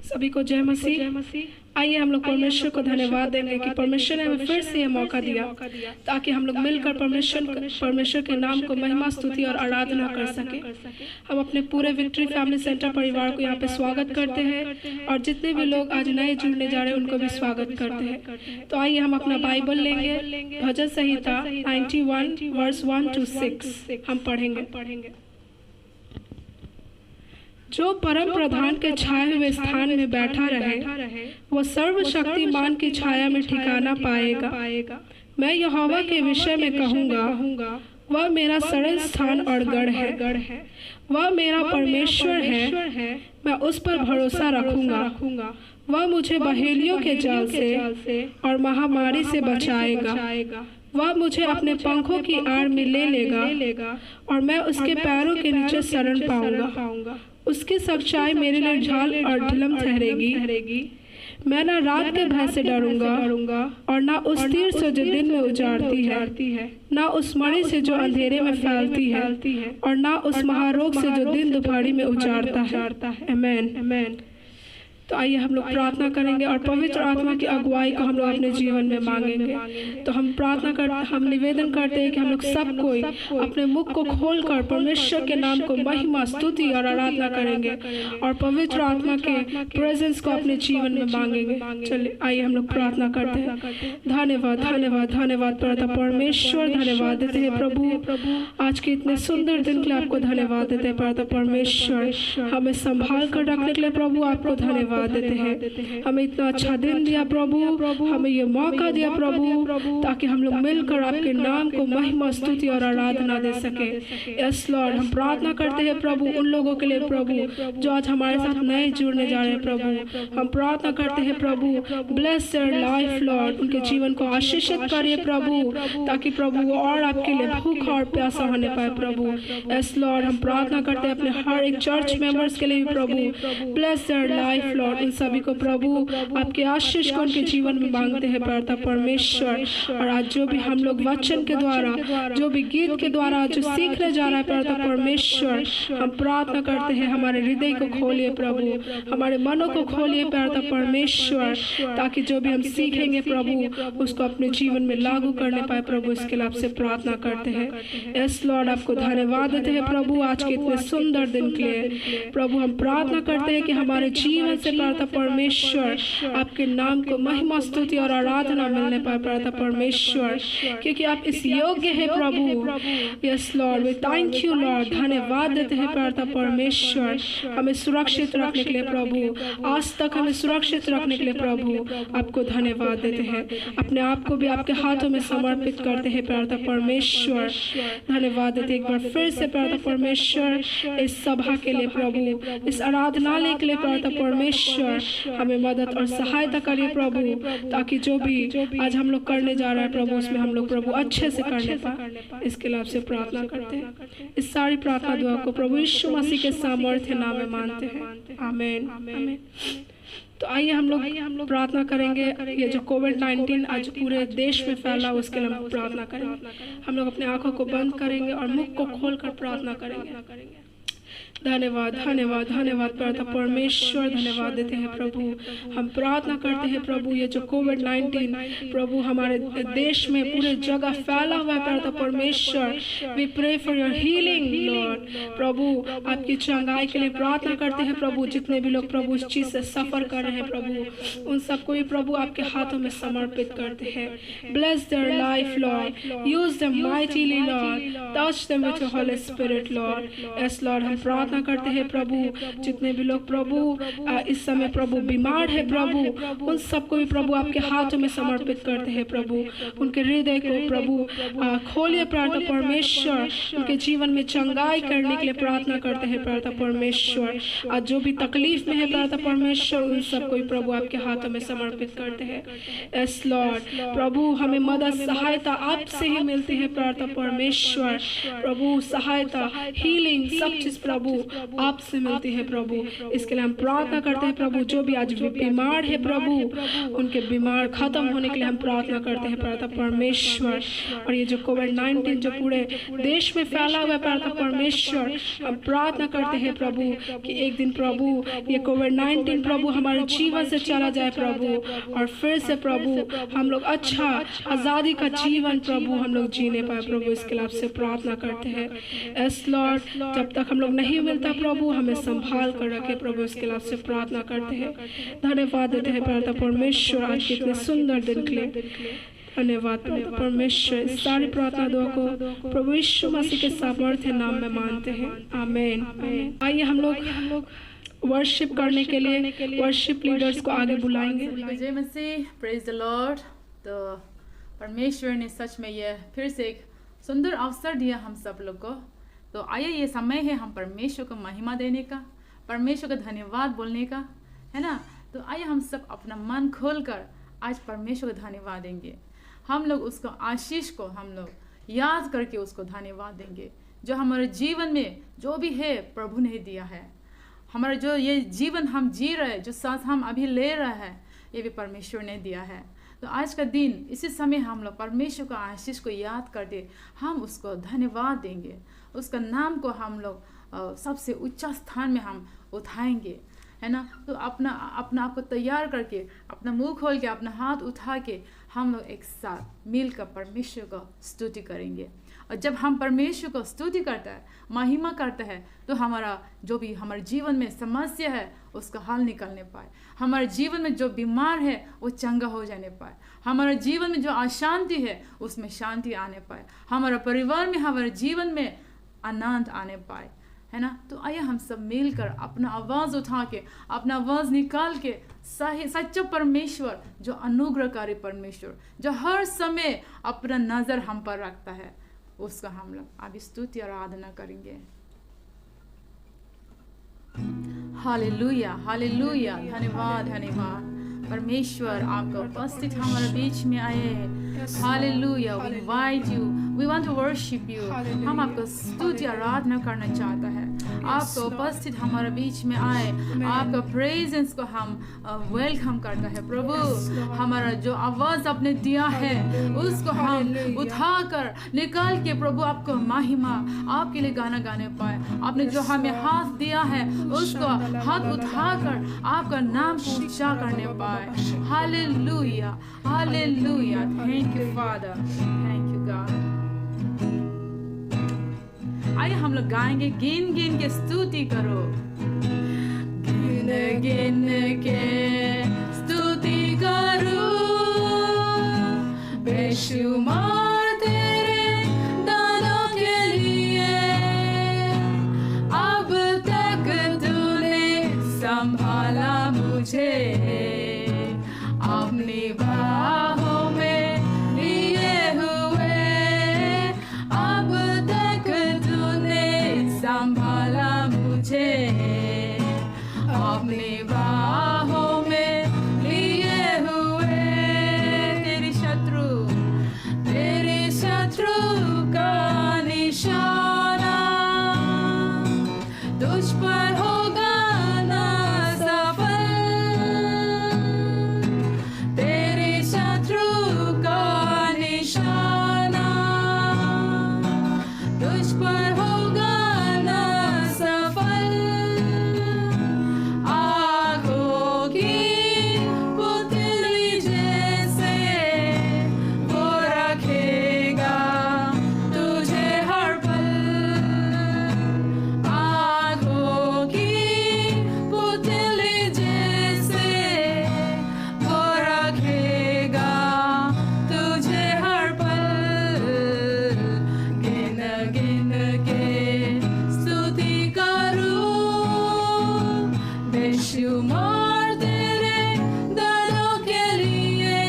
सभी को जय मसीह। आइए हम लोग परमेश्वर को धन्यवाद देंगे कि परमेश्वर ने हमें फिर से यह मौका दिया ताकि हम लोग मिलकर परमेश्वर के नाम को महिमा, स्तुति और आराधना कर सके। हम अपने पूरे विक्ट्री फैमिली सेंटर परिवार को यहाँ पे स्वागत करते हैं और जितने भी लोग आज नए जुड़ने जा रहे हैं उनको भी स्वागत करते हैं। तो आइए हम अपना बाइबल लेंगे, भजन संहिता 91 वर्स 1 to 6 हम पढ़ेंगे। जो परम प्रधान के छाए हुए स्थान में बैठा रहे वह सर्वशक्तिमान की छाया में ठिकाना पाएगा। मैं यहोवा के विषय में कहूँगा, वह मेरा सरल स्थान और गढ़ है। वह मेरा परमेश्वर है, मैं उस पर भरोसा रखूंगा। वह मुझे बहेलियों के जाल से और महामारी से बचाएगा। वह मुझे अपने पंखों की आड़ में ले लेगा और मैं उसके पैरों के नीचे शरण पाऊंगा। उसकी सच्चाई मेरे लिए ढाल और ढिलम ठहरेगी। मैं ना रात के भय से डरूंगा और ना उस तीर से जो दिन में उजाड़ती है, ना उस मणि से जो अंधेरे में फैलती है और ना उस महारोग से जो दिन दोपहरी में उजाड़ता है। आमीन। तो आइए हम लोग प्रार्थना करेंगे और पवित्र आत्मा की अगुवाई को हम लोग अपने जीवन में मांगेंगे। तो हम निवेदन करते हैं कि हम लोग सब कोई अपने मुख को खोलकर परमेश्वर के नाम को महिमा, स्तुति और आराधना करेंगे और पवित्र आत्मा के प्रेजेंस को अपने जीवन में मांगेंगे। चलिए आइए हम लोग प्रार्थना करते हैं। धन्यवाद धन्यवाद धन्यवाद परमेश्वर, धन्यवाद देते हैं प्रभु आज के इतने सुंदर दिन के लिए आपको धन्यवाद देते हैं परमेश्वर। हमें संभाल कर रखने के लिए प्रभु आपको धन्यवाद देते हैं। हमें इतना अच्छा दिन दिया प्रभु, हमें ये मौका दिया प्रभु ताकि हम लोग मिलकर आपके नाम को महिमा, स्तुति और आराधना दे सके। यस लॉर्ड, हम प्रार्थना करते हैं प्रभु उन लोगों के लिए प्रभु जो आज हमारे साथ नए जुड़ने जा रहे हैं प्रभु। हम प्रार्थना करते हैं प्रभु, ब्लेस देयर लाइफ लॉर्ड, उनके जीवन को आशीषित करिए प्रभु ताकि प्रभु वो और आपके लिए भूखा और प्यासा होने पाए प्रभु। यस लॉर्ड, हम प्रार्थना करते हैं अपने हर एक चर्च मेंबर्स के लिए भी प्रभु, ब्लेस देयर लाइफ लॉर्ड, उन सभी को प्रभु आपके आशीष को उनके जीवन में मांगते हैं परमेश्वर। और आज जो भी हम लोग वचन के द्वारा, जो भी गीत के द्वारा जो सीखने जा रहा है परमेश्वर, हम प्रार्थना करते हैं हमारे हृदय को खोलिए प्रभु, हमारे मनों को खोलिए परमेश्वर ताकि जो भी हम सीखेंगे प्रभु उसको अपने जीवन में लागू करने पाए प्रभु। इसके लिए आपसे प्रार्थना करते हैं। यस लॉर्ड, आपको धन्यवाद देते हैं प्रभु आज के इतने सुंदर दिन के लिए प्रभु। हम प्रार्थना करते हैं कि हमारे जीवन से परमेश्वर आपके नाम को महिमा, स्तुति और आराधना मिलने पाए परमेश्वर, क्योंकि आप इस योग्य है प्रभु। Yes Lord, we thank you Lord, धन्यवाद देते हैं परमेश्वर हमें सुरक्षित रखने के लिए प्रभु, आज तक हमें सुरक्षित रखने के लिए प्रभु आपको धन्यवाद देते हैं। अपने आप को भी आपके हाथों में समर्पित करते हैं परमेश्वर, धन्यवाद देते एक बार फिर से परमेश्वर इस सभा के लिए प्रभु, इस आराधनालय के लिए परमेश्वर हमें मदद और सहायता करिए प्रभु ताकि जो भी आज हम लोग करने जा रहे हैं प्रभु उसमें हम लोग प्रभु अच्छे से करने पाए। इसके लिए आपसे प्रार्थना करते हैं। इस सारी प्रार्थना दुआ को प्रभु यीशु मसीह के सामर्थ्य नाम में मानते हैं। आमीन। तो आइए हम लोग प्रार्थना करेंगे। ये जो कोविड-19 आज पूरे देश में फैला उसके लिए हम प्रार्थना करेंगे। हम लोग अपने आंखों को बंद करेंगे और मुख को खोलकर प्रार्थना करेंगे। धन्यवाद धन्यवाद धन्यवाद परमेश्वर, धन्यवाद देते हैं प्रभु। हम प्रार्थना करते हैं प्रभु ये जो कोविड-19 प्रभु हमारे देश में पूरे जगह फैला हुआ है परमेश्वर, we pray for your healing Lord. प्रभु आपकी चंगाई के लिए प्रार्थना करते हैं प्रभु। जितने भी लोग प्रभु इस चीज से सफर कर रहे हैं प्रभु उन सबको भी प्रभु आपके हाथों में समर्पित करते हैं। Bless their life Lord, use them mightily Lord, touch them with your Holy Spirit Lord. Yes Lord, हम प्रार्थना करते हैं प्रभु जितने भी लोग प्रभु इस समय प्रभु बीमार है प्रभु उन सबको भी प्रभु आपके हाथों में समर्पित करते हैं प्रभु। उनके हृदय को प्रभु खोलिए परमेश्वर, उनके जीवन में चंगाई करने के लिए प्रार्थना करते हैं परमेश्वर। आज जो भी तकलीफ में है परमेश्वर उन सबको भी प्रभु आपके हाथों में समर्पित करते हैं। यस लॉर्ड, प्रभु हमें मदद सहायता आपसे ही मिलती है परमेश्वर। प्रभु सहायता, हीलिंग, सब चीज प्रभु प्रभु आपसे मिलती है प्रभु। इसके लिए हम प्रार्थना करते हैं प्रभु, जो भी आज बीमार है प्रभु, उनके बीमार खत्म होने के लिए हम प्रार्थना करते हैं प्रार्थना परमेश्वर। और ये जो कोविड-19 जो पूरे देश में फैला हुआ है प्रार्थना परमेश्वर, हम प्रार्थना करते हैं प्रभु कि एक दिन प्रभु ये कोविड-19 प्रभु हमारे जीवन से चला जाए प्रभु, और फिर से प्रभु हम लोग अच्छा आज़ादी का जीवन प्रभु हम लोग जीने पाए प्रभु। इसके लिए आपसे प्रार्थना करते हैं। एस लॉर्ड, जब तक हम लोग नहीं मिलता प्रभु हमें संभाल कर रखे प्रभु। इसके लिए आपसे प्रार्थना करते हैं। धन्यवाद देते हैं प्रार्थना परमेश्वर आज के इतने सुंदर दिन के लिए। धन्यवाद परमेश्वर। इस सारी प्रार्थना दुआ को प्रभु यीशु मसीह के सामर्थ्य नाम में मानते हैं, आमीन। आइए हम लोग वर्शिप करने के लिए वर्शिप लीडर्स को आगे बुलाएंगे। जय मसीह, प्रेज द लॉर्ड। तो परमेश्वर ने सच में यह फिर से एक सुंदर अवसर दिया हम सब लोग को। तो आइए ये समय है हम परमेश्वर को महिमा देने का, परमेश्वर का धन्यवाद बोलने का, है ना। तो आइए हम सब अपना मन खोलकर आज परमेश्वर को धन्यवाद देंगे। हम लोग उसको आशीष को हम लोग याद करके उसको धन्यवाद देंगे। जो हमारे जीवन में जो भी है प्रभु ने दिया है, हमारा जो ये जीवन हम जी रहे हैं, जो सांस हम अभी ले रहे हैं, ये भी परमेश्वर ने दिया है। तो आज का दिन इसी समय हम लोग परमेश्वर का आशीष को याद करके हम उसको धन्यवाद देंगे, उसका नाम को हम लोग सबसे ऊंचा स्थान में हम उठाएंगे, है ना। तो अपना आप को तैयार करके, अपना मुंह खोल के, अपना हाथ उठा के हम लोग एक साथ मिलकर परमेश्वर को स्तुति करेंगे। और जब हम परमेश्वर को स्तुति करते हैं, महिमा करते हैं, तो हमारा जो भी हमारे जीवन में समस्या है उसका हल निकलने पाए, हमारे जीवन में जो बीमार है वो चंगा हो जाने पाए, हमारे जीवन में जो अशांति है उसमें शांति आने पाए, हमारा परिवार में, हमारे जीवन में आनंद आने पाए, है ना। तो आइए हम सब मिलकर अपना आवाज़ उठा के, अपना आवाज़ निकाल के सच्चा परमेश्वर, जो अनुग्रहकारी परमेश्वर, जो हर समय अपना नज़र हम पर रखता है, उसका हम लोग अभी स्तुति और आराधना करेंगे। Hallelujah, hallelujah. धन्यवाद, धन्यवाद परमेश्वर, आपका उपस्थित हमारे बीच में आए। Hallelujah, we invite you, we want to worship you. हम आपको स्तुति आराधना करना चाहता है। आपका उपस्थित हमारे बीच में आए, आपका प्रेजेंस को हम वेलकम करता है प्रभु। हमारा जो आवाज़ आपने दिया है उसको हम उठाकर निकाल के प्रभु आपको महिमा, आपके लिए गाना गाने पाए। आपने जो हमें हाथ दिया है उसको हाथ उठाकर आपका नाम को ऊंचा करने पाए। Hallelujah, hallelujah. Thank you father, thank you God. आइए हम लोग गाएंगे, गिन गिन के स्तुति करो, गिन गिन के स्तुति करो, बेशुमार तेरे दानों के लिए अब तक तूने संभाला मुझे, अपनी बाहों में लिए हुए अब तक तूने संभाला मुझे, अपनी बाहों में लिए हुए। तेरी शत्रु का निशाना तुझ पर होगा ना सफल, तेरी शत्रु का निशाना तुझ पर होगा ना सफल। आँखों की पुतली जैसे वो रखेगा तुझे हर पल, आँखों की पुतली जैसे वो रखेगा तुझे हर पल। गिन गिन के स्तुति करूं, बेशुमार तेरे दानों के लिए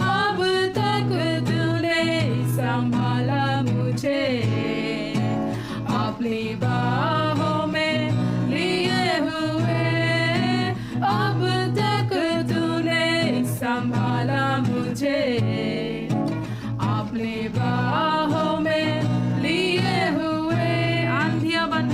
अब तक तूने संभाला मुझे, अपनी बाहों में लिए हुए अब तक तूने संभाला मुझे, अपनी बाहों में लिए हुए। आंधियां बन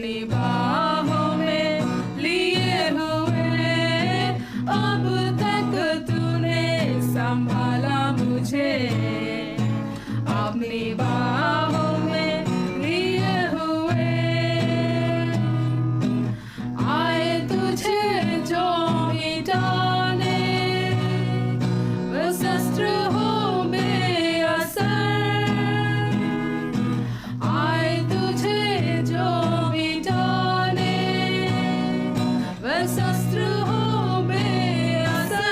अपनी बाहों में लिए हुए, अब तक तूने संभाला मुझे, अपनी बाहों में लिए हुए। आए तुझे जो मिटाने, वो शस्त्र हो बेअसर। आए तुझे जो मिटाने, वो शस्त्र हो बेअसर।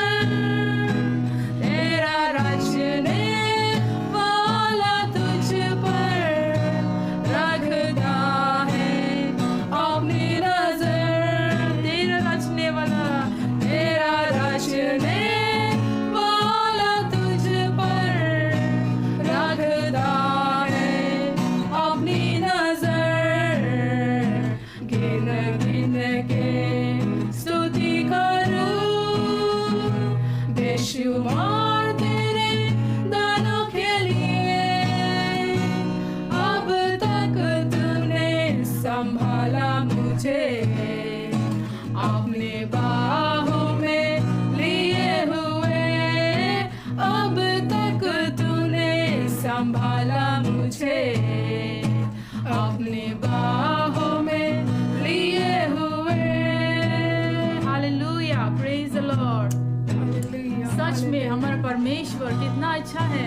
तेरा रचने वाला तुझ पर रखता है अपनी नजर। तेरा रचने वाला, तेरा रचने वाला तुझ पर रखता है अपनी नजर। गिन गिन के स्तुति करूं, बेशुमार तेरे दानों के लिए। अब तक तूने संभाला मुझे, अपने बाहों में लिए हुए। अब तक तूने संभाला मुझे, अपने बाहों में लिए हुए। Hallelujah, praise the Lord. सच में हमारा परमेश्वर कितना अच्छा है।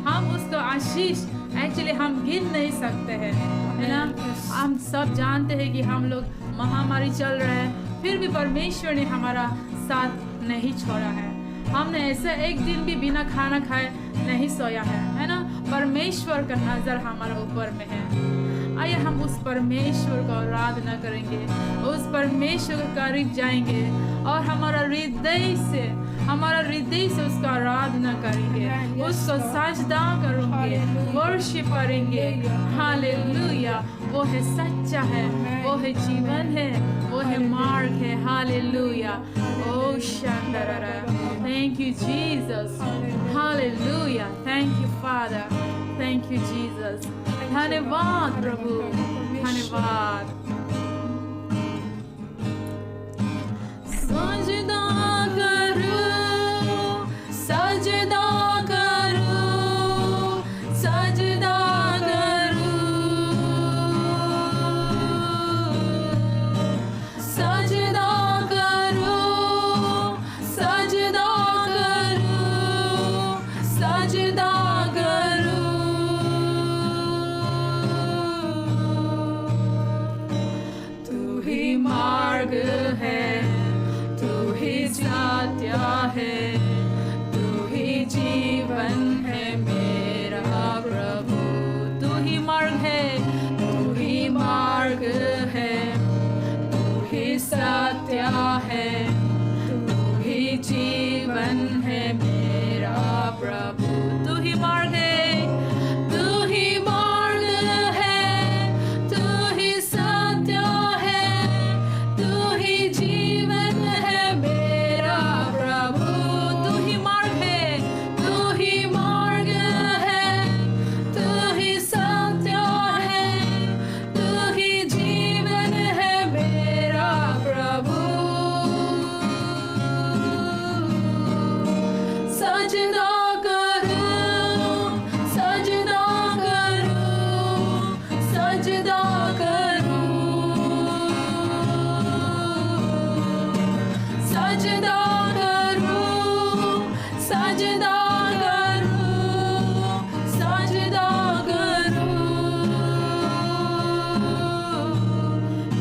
हम उसका आशीष एक्चुअली हम गिन नहीं सकते हैं, है ना। हम सब जानते हैं कि हम लोग महामारी चल रहा है, फिर भी परमेश्वर ने हमारा साथ नहीं छोड़ा है। हमने ऐसे एक दिन भी बिना खाना खाए नहीं सोया है ना। परमेश्वर का नजर हमारे ऊपर में है। आइए हम उस परमेश्वर को आराधना करेंगे, उस परमेश्वर के करीब जाएंगे और हमारा हृदय से उसका आराधना करेंगे, उसको सजदा करेंगे, वर्शिप करेंगे। हालेलुया, वो है सच्चा है, वो है जीवन है, वो है मार्ग है। हालेलुया, ओ शंदररा, thank you Jesus. Hallelujah, thank you father, thank you Jesus. धन्यवाद प्रभु, धन्यवाद। सजदा करूं, सजदा करूं, सजदा करूं, सजदा करूं, सजदा करूं, सजदा करूं। तू ही मार्ग है, तू ही सत्य है, तू ही जीवन है मेरा प्रभु। तू ही मार्ग है, तू ही मार्ग है, तू ही सत्य है, तू ही जीवन है मेरा प्रभु। तू ही मार्ग है, तू ही मार्ग है, तू ही सत्य है, तू ही जीवन है मेरा प्रभु। तू ही मार्ग है, तू ही मार्ग है, तू ही सत्य है, तू ही जीवन है मेरा प्रभु। सजदा करूं, सजदा करूं, सजदा करूं, सजदा करूं, सजदा करूं, सजदा करूं।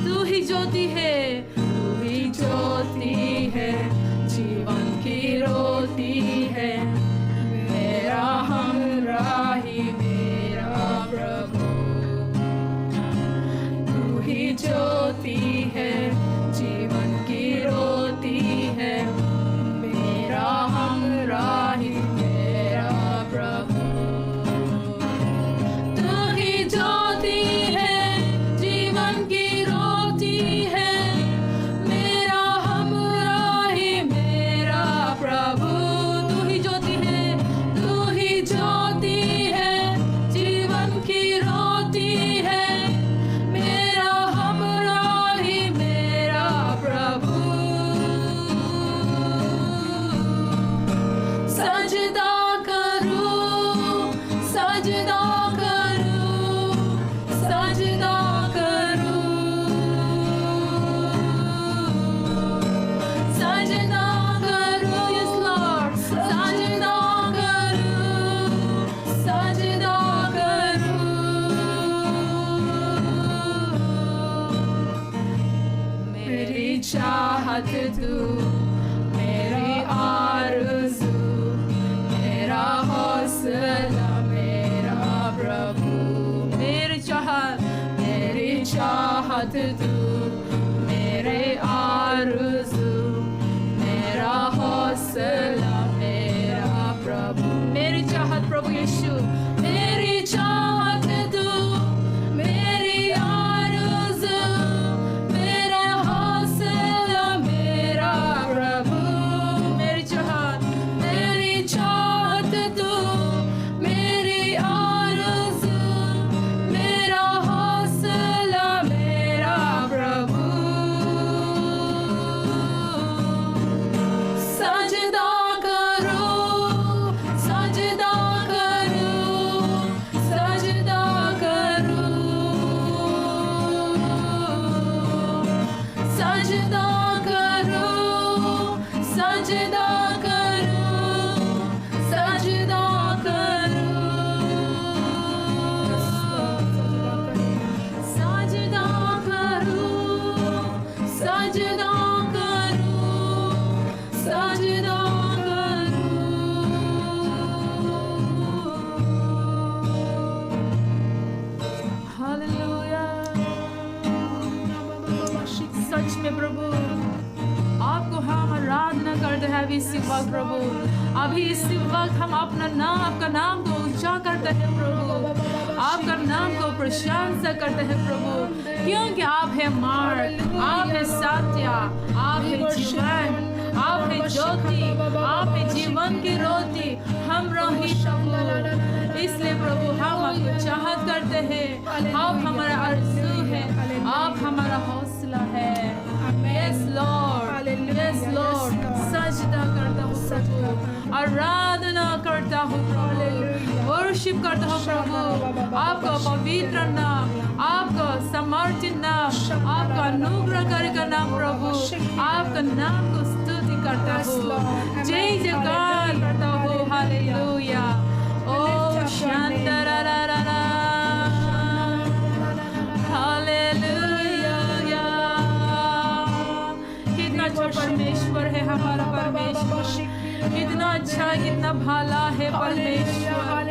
तू ही ज्योति है, तू ही ज्योति है, जीवन की रोटी है, मेरा हमराही मेरा प्रभु। तू ही ज्योति है, जीवन की रोटी है, मेरा हमराही मेरा प्रभु। तू ही ज्योति है, जीवन की रोटी है, मेरा हमराही मेरा प्रभु। तू ही ज्योति है, तू ही ज्योति है, जीवन की रोटी है, मेरा हमराही चाहत तू, मेरी आरज़ू, मेरा हौसला, मेरा प्रभु। मेरी चाहत तू, मेरे आरज़ू, मेरा हौसला, मेरा प्रभु। मेरी चाहत प्रभु यीशु, मेरी चाहत तू, मेरी आरज़ू, मेरा हौसला, मेरा प्रभु। मेरी चाहत तू, मेरी आरज़ू, मेरा हौसला, मेरा प्रभु। सजदा करो, सजदा करो, सजदा करो, सजदा करो, सजदा करो, सजदा करो, सजदा करो, सजदा करो, सजदा करो। हालेलुया। सच में प्रभु आपको हम आराधना करते हैं अभी इसी वक्त प्रभु। अभी इसी वक्त हम अपना नाम, आपका नाम को ऊंचा करते हैं प्रभु, आपका नाम को प्रशंसा करते हैं प्रभु, क्योंकि आप है मार्ग, आप है सत्य, आप है जीवन, आप है ज्योति, आप है जीवन की रोटी, हम रही प्रभु। इसलिए प्रभु हम आपको चाहत करते हैं, आप हमारा आरज़ू है, आप हमारा हौसला है। Yes Lord, yes Lord, सजदा करता हूँ प्रभु, आराधना करता हूँ प्रभु, वर्शिप करता हूँ प्रभु, आपका पवित्र नाम, आपका समर्थित नाम, आपका अनुग्रह का नाम प्रभु, आपका नाम को स्तुति करता हूँ, जय जयकार करता हूँ। हालेलुया। ओ शांतरारारा, हालेलुया। कितना अच्छा परमेश्वर है हमारा परमेश्वर, कितना अच्छा, कितना भला है परमेश्वर।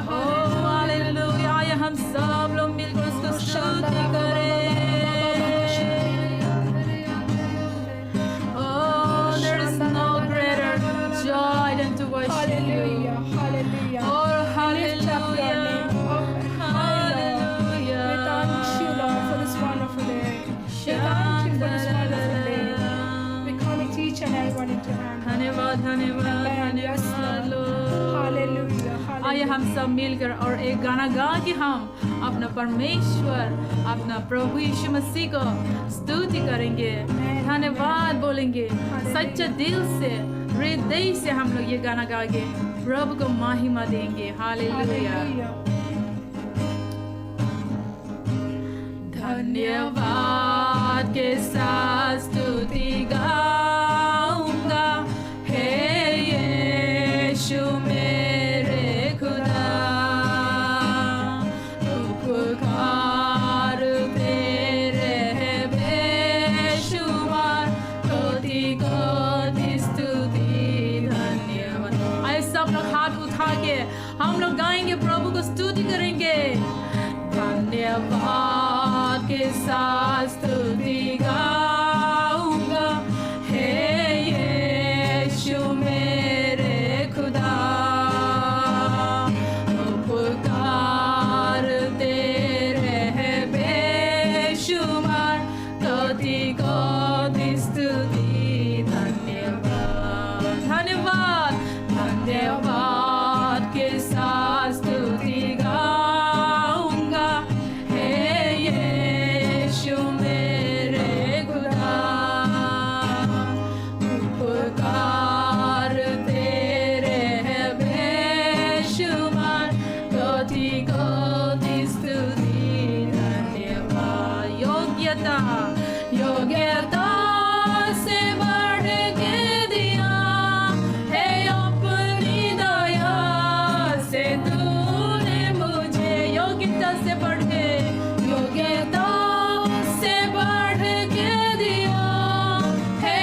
ओ हालेलुया। आइए हम सब लोग मिलकर उसको स्तुति करें। Oh, there is no greater joy than to worship you. Oh, hallelujah. Hallelujah. We thank you, Lord, for this wonderful day. We thank you for this wonderful day. We commit each and every one into your hands. धन्यवाद, धन्यवाद, धन्यवाद Lord. Hallelujah. आइए हम सब मिलकर और एक गाना गा के हम अपना परमेश्वर, अपना प्रभु यीशु मसीह को स्तुति करेंगे, धन्यवाद बोलेंगे, सच्चे दिल से, हृदय से हम लोग ये गाना गा के प्रभु को महिमा देंगे। हालेलुया। धन्यवाद के साथ स्तुति गाऊंगा, हे यीशु मेरे खुदा, उपकार तेरे है बेशुमार, कोटि कोटि स्तुति धन्यवाद। आइए सब लोग हाथ उठा के हम लोग गाएंगे, प्रभु को स्तुति करेंगे। धन्यवाद के साथ स्तुति गाऊंगा, हे यीशु मेरे खुदा, उपकार तेरे है बेशुमार, कोटि कोटि स्तुति धन्यवाद। धन्यवाद, धन्यवाद के साथ स्तुति गाऊंगा, हे यीशु मेरे खुदा, उपकार तेरे है बेशुमार, कोटि कोटि स्तुति धन्यवाद। योग्यता, योग्यता से बढ़ के दिया है अपनी दया से तूने मुझे, योग्यता से बढ़ के, योग्यता से बढ़ के दिया है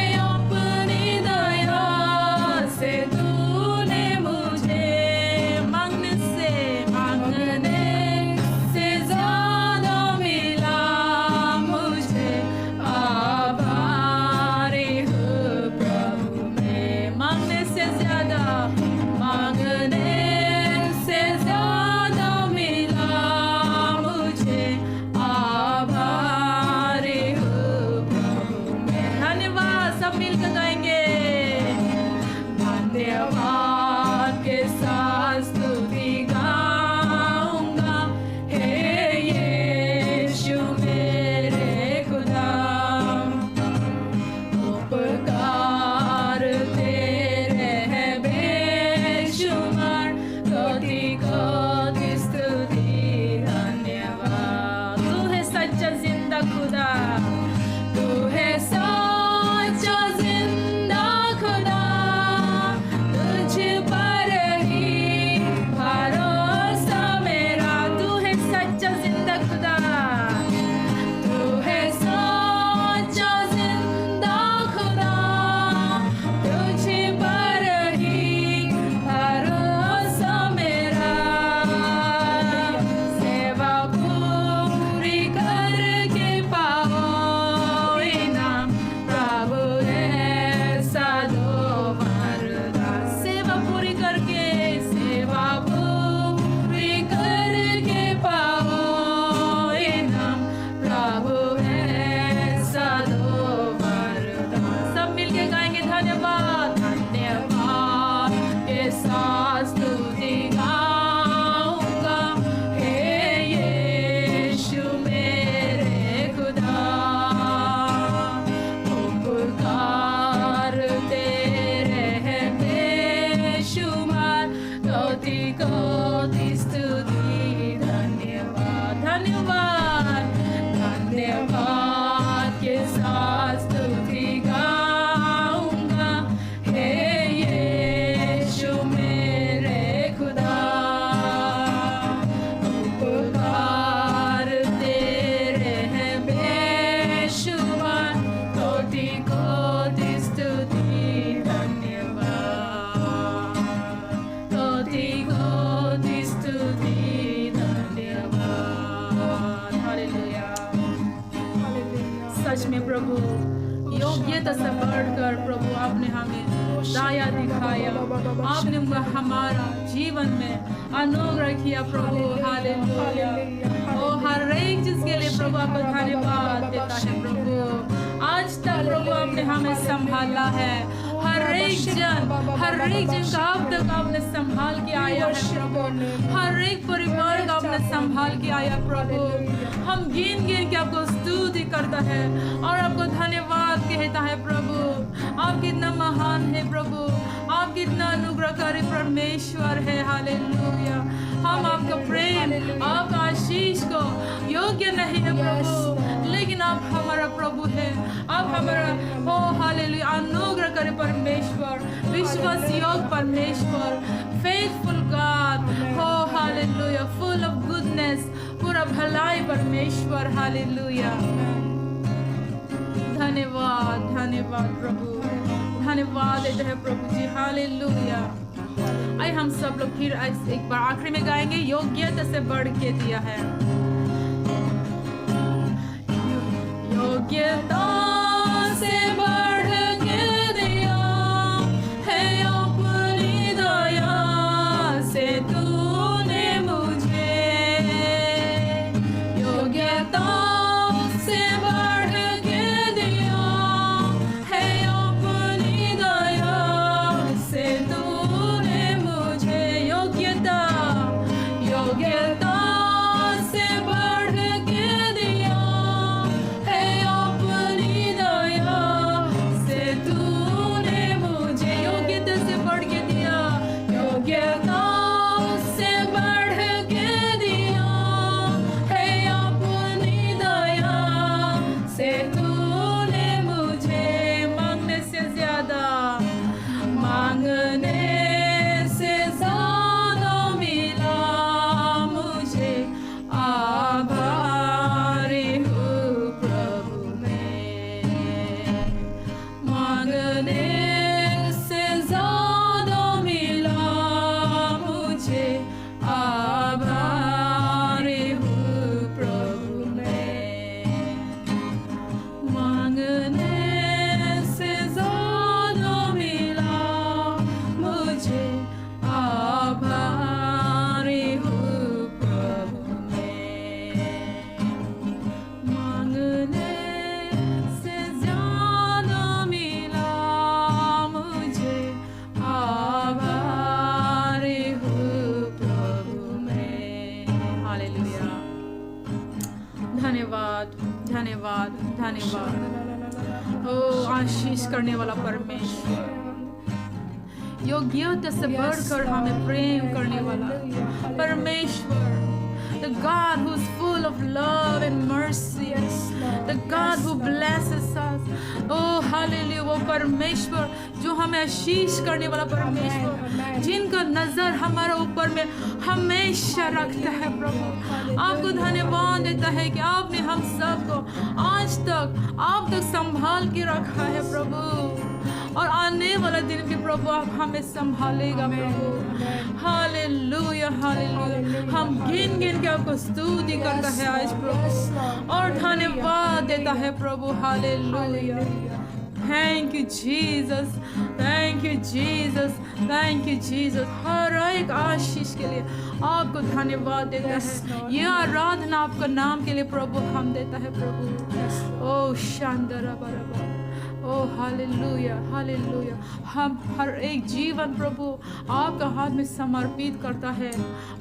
खुदा, तू है सच्चा जिंदा खुदा, तुझ पर ही भरोसा मेरा। तू है सच्चा जिंदा खुदा, तू है सच्चा जिंदा खुदा, तुझ पर ही भरोसा मेरा। सेवा पूरी करके पाओ इनाम, प्रभु ऐसा दो वरदान। सेवा पूरी करके पाओ इनाम, प्रभु ऐसा दो वरदान। सब मिलके गाएंगे धन्यवाद, धन्यवाद के साथ स्तुति गाऊंगा, हे यीशु मेरे खुदा। उपकार तेरे है बेशुमार, कोटि कोटि स्तुति धन्यवाद, धन्यवाद, धन्यवाद के साथ स्तुति गाऊंगा, हे यीशु मेरे खुदा। उपकार तेरे है बेशुमार, कोटि कोटि स्तुति धन्यवाद, कोटि कोटि स्तुति धन्यवाद। हालेलुया, सच में प्रभु योग्यता से बढ़कर प्रभु आपने हमें दया दिखाया, आपने हमारा जीवन में अनुग्रह किया प्रभु। हालेलुया, ओ हर एक चीज के लिए प्रभु आपका धन्यवाद देता है प्रभु। आज तक प्रभु आपने हमें संभाला है, हर एक जन का अब तक आपने संभाल के आया है प्रभु, हर एक परिवार का आपने संभाल के आया प्रभु। हम गिन गिन के आपको स्तुति करता है और आपको धन्यवाद कहता है प्रभु। आप कितना महान है प्रभु, आप कितना अनुग्रहकारी परमेश्वर है। हालेलुया, हम आपका प्रेम, आपका आशीष को योग्य नहीं है प्रभु, लेकिन आप हमारा प्रभु है, आप हमारा हो हालेलुया अनुग्रहकारी परमेश्वर, विश्वास योग्य परमेश्वर, फेथफुल गॉड हो हालेलुया, फुल ऑफ गुडनेस, पूरा भलाई परमेश्वर। हालेलुया, धन्यवाद, धन्यवाद प्रभु, धन्यवाद देते हैं प्रभु जी। हालेलुया, आइए हम सब लोग फिर एक बार आखिरी में गाएंगे, योग्यता से बढ़ के दिया है। योग्यता से बढ़ के दिया है अपनी दया से तूने मुझे। योग्यता से बढ़ के दिया है अपनी दया से तूने मुझे। योग्यता, योग्यता से बढ़ के दिया है अपनी दया से तूने मुझे। योग्यता से बढ़ के दिया, योग्यता से बढ़ के दिया है अपनी दया से तूने मुझे। मांगने से ज्यादा, मांगने से ज्यादा मिला मुझे, आभारी हूँ प्रभु मैं। मांगने से ज्यादा मिला मुझे, आभारी हूँ प्रभु मैं। मांगने से ज्यादा मिला मुझे, आभारी हूँ प्रभु मैं। मांगने से ज्यादा मिला मुझे, आभारी हूँ प्रभु मैं। हालेलुया, धन्यवाद, धन्यवाद, धन्यवाद। ओ आशीष करने वाला परमेश्वर, योग्यता से बढ़कर हमें प्रेम करने वाला परमेश्वर, the God who's full of love and mercy, hallelujah, वो परमेश्वर जो हमें आशीष करने वाला परमेश्वर, जिनका नजर हमारे ऊपर में हमेशा रखता है प्रभु। आपको धन्यवाद देता है कि आपने हम सबको आज तक आप तक संभाल के रखा है प्रभु, और आने वाला दिन भी प्रभु आप हमें संभालेगा प्रभु। हालेलुया हालेलुया, हम गिन गिन के आपको स्तुति करता है आज प्रभु, और धन्यवाद देता है प्रभु। Hallelujah, thank you Jesus, thank you Jesus, thank you Jesus. हर एक आशीष के लिए आपको धन्यवाद देता है। यह आराधना आपका नाम के लिए प्रभु हम देता है प्रभु। ओ शानदार बराबर, ओ हालेलुया हालेलुया। हम हर एक जीवन प्रभु आपका हाथ में समर्पित करता है,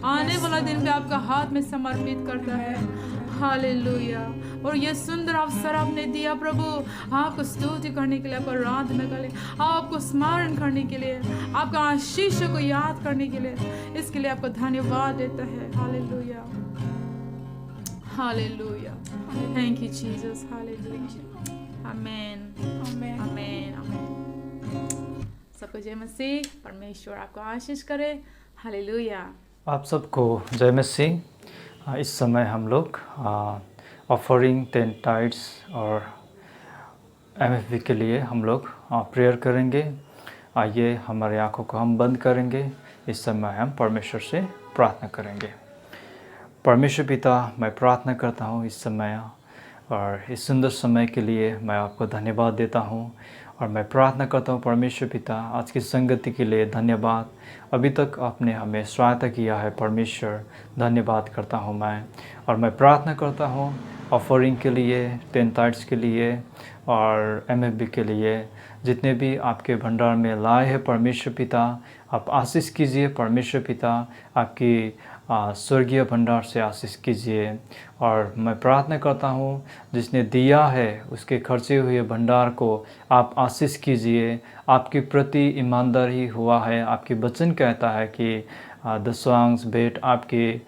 आने वाला दिन भी आपका हाथ में समर्पित करता है। हालेलुया, और ये सुंदर अवसर आपने दिया प्रभु आपको स्तुति करने के लिए, आपको आराधना करने, आपको स्मरण करने के लिए, आपका आशीषों को याद करने के लिए, इसके लिए आपको धन्यवाद देता है। Hallelujah hallelujah, thank you Jesus. Hallelujah, amen amen amen amen. सबको जय मसीह, परमेश्वर आपको आशीष करे। हालेलुया। आप सबको जय मसीह। इस समय हम लोग ऑफरिंग 10 टाइड्स और MFV के लिए हम लोग प्रेयर करेंगे। आइए हमारे आँखों को हम बंद करेंगे, इस समय हम परमेश्वर से प्रार्थना करेंगे। परमेश्वर पिता, मैं प्रार्थना करता हूँ इस समय और इस सुंदर समय के लिए मैं आपको धन्यवाद देता हूँ, और मैं प्रार्थना करता हूँ परमेश्वर पिता आज की संगति के लिए धन्यवाद। अभी तक आपने हमें सहायता किया है परमेश्वर, धन्यवाद करता हूँ मैं। और मैं प्रार्थना करता हूँ ऑफरिंग के लिए, 10 टाइड्स के लिए और MFV के लिए, जितने भी आपके भंडार में लाए हैं परमेश्वर पिता, आप आशीष कीजिए परमेश्वर पिता, आपकी स्वर्गीय भंडार से आशीष कीजिए। और मैं प्रार्थना करता हूँ जिसने दिया है उसके खर्चे हुए भंडार को आप आशीष कीजिए। आपके प्रति ईमानदारी हुआ है, आपके वचन कहता है कि दशवांश भेंट आपके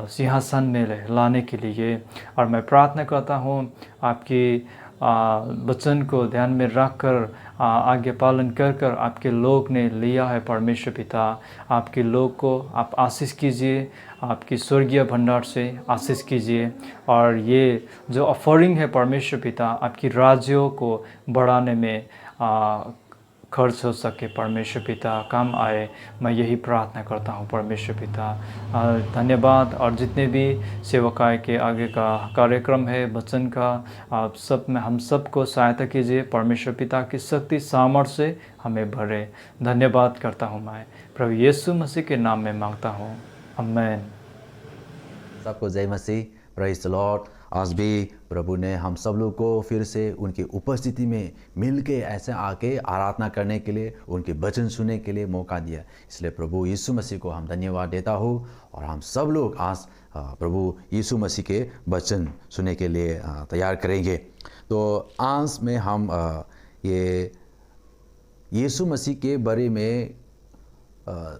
सिंहासन में लाने के लिए। और मैं प्रार्थना करता हूँ आपकी वचन को ध्यान में रखकर आज्ञा पालन कर आपके लोग ने लिया है परमेश्वर पिता। आपके लोग को आप आशीष कीजिए, आपकी स्वर्गीय भंडार से आशीष कीजिए। और ये जो ऑफरिंग है परमेश्वर पिता, आपकी राज्यों को बढ़ाने में खर्च हो सके परमेश्वर पिता, काम आए। मैं यही प्रार्थना करता हूँ परमेश्वर पिता, धन्यवाद। और जितने भी सेवकाई के आगे का कार्यक्रम है वचन का, आप सब में हम सबको सहायता कीजिए परमेश्वर पिता की शक्ति सामर्थ्य से हमें भरे। धन्यवाद करता हूँ मैं प्रभु यीशु मसीह के नाम में मांगता हूँ, आमीन। सबको जय मसीह, प्रेज़ द लॉर्ड। आज भी प्रभु ने हम सब लोग को फिर से उनकी उपस्थिति में मिल के ऐसे आके आराधना करने के लिए, उनके वचन सुनने के लिए मौका दिया। इसलिए प्रभु यीशु मसीह को हम धन्यवाद देता हूँ। और हम सब लोग आज प्रभु यीशु मसीह के वचन सुनने के लिए तैयार करेंगे। तो आज में हम ये यीशु मसीह के बारे में,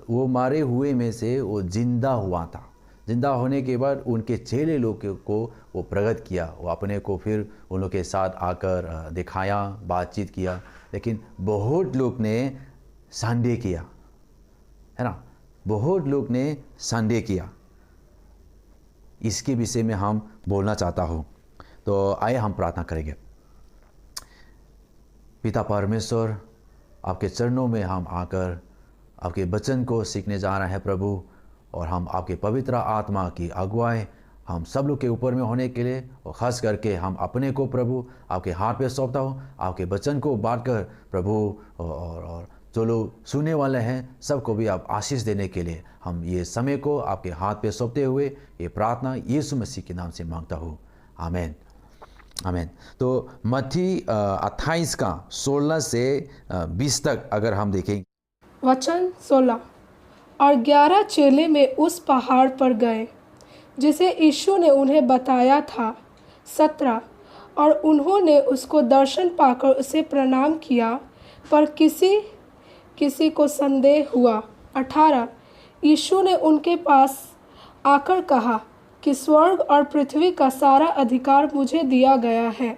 वो मारे हुए में से वो जिंदा हुआ था। जिंदा होने के बाद उनके चेले लोग को वो प्रकट किया, वो अपने को फिर उन लोग के साथ आकर दिखाया, बातचीत किया। लेकिन बहुत लोग ने संदेह किया, है ना, बहुत लोग ने संदेह किया। इसके विषय में हम बोलना चाहता हूँ। तो आइए हम प्रार्थना करेंगे। पिता परमेश्वर, आपके चरणों में हम आकर आपके वचन को सीखने जा रहे हैं प्रभु। और हम आपके पवित्र आत्मा की अगुवाई हम सब लोग के ऊपर में होने के लिए, और ख़ास करके हम अपने को प्रभु आपके हाथ पे सौंपता हूँ। आपके वचन को बांटकर प्रभु और जो लोग सुनने वाले हैं सबको भी आप आशीष देने के लिए हम ये समय को आपके हाथ पे सौंपते हुए ये प्रार्थना यीशु मसीह के नाम से मांगता हूँ, आमीन आमीन। तो मत्ती 28 का 16 से 20 तक अगर हम देखें। वचन 16। और 11 चेले में उस पहाड़ पर गए जिसे यीशु ने उन्हें बताया था। 17। और उन्होंने उसको दर्शन पाकर उसे प्रणाम किया, पर किसी को संदेह हुआ। 18। यीशु ने उनके पास आकर कहा कि स्वर्ग और पृथ्वी का सारा अधिकार मुझे दिया गया है,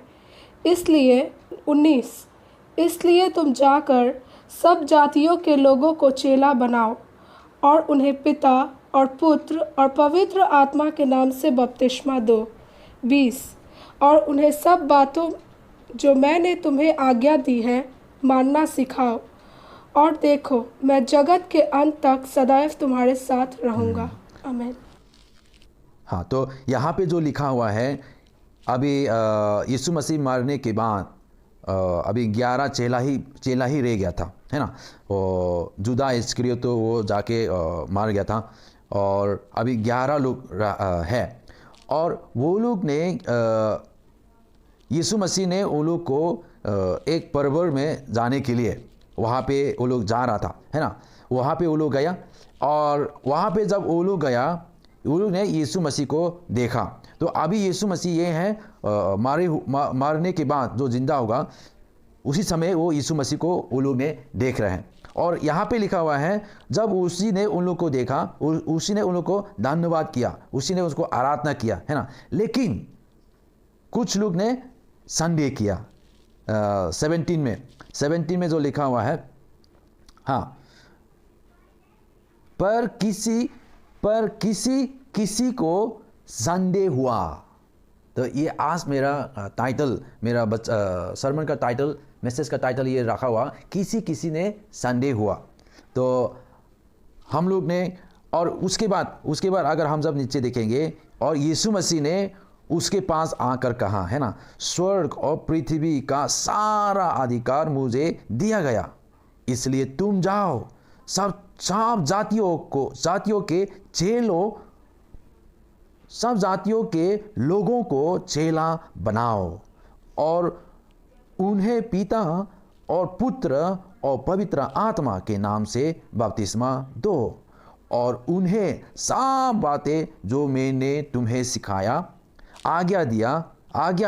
इसलिए 19 इसलिए तुम जाकर सब जातियों के लोगों को चेला बनाओ और उन्हें पिता और पुत्र और पवित्र आत्मा के नाम से बपतिस्मा दो। 20 और उन्हें सब बातों जो मैंने तुम्हें आज्ञा दी है मानना सिखाओ, और देखो मैं जगत के अंत तक सदैव तुम्हारे साथ रहूँगा। आमीन। हाँ, तो यहाँ पे जो लिखा हुआ है, अभी यीशु मसीह मरने के बाद अभी 11 चेला ही रह गया था, है ना। जुदा इस्करियोत तो वो जाके मार गया था, और अभी 11 लोग है। और वो लोग ने यीशु मसीह ने उन लोग को एक परवर में जाने के लिए वहाँ पे वो लोग जा रहा था, है ना। वहाँ पे वो लोग गया, और वहाँ पे जब वो लोग गया, वो लोग ने यीशु मसीह को देखा। तो अभी यीशु मसीह ये है मारने के बाद जो जिंदा होगा, उसी समय वो यीशु मसीह को वो लोग ने देख रहे हैं। और यहाँ पे लिखा हुआ है, जब उसी ने उन लोग को देखा, उसी ने उन लोग को धन्यवाद किया, उसी ने उसको आराधना किया, है ना। लेकिन कुछ लोग ने संदेह किया। 17 में जो लिखा हुआ है, हाँ, पर किसी को संदेह हुआ। तो ये आज मेरा टाइटल, मेरा सरमन का टाइटल, मैसेज का टाइटल ये रखा हुआ, किसी ने संदेह हुआ। तो हम लोग ने, और उसके बाद अगर हम जब नीचे देखेंगे, और यीशु मसीह ने उसके पास आकर कहा, है ना, स्वर्ग और पृथ्वी का सारा अधिकार मुझे दिया गया, इसलिए तुम जाओ, सब जातियों के चेलों, सब जातियों के लोगों को चेला बनाओ, और उन्हें पिता और पुत्र और पवित्र आत्मा के नाम से बपतिस्मा दो, और उन्हें सब बातें जो मैंने तुम्हें सिखाया आज्ञा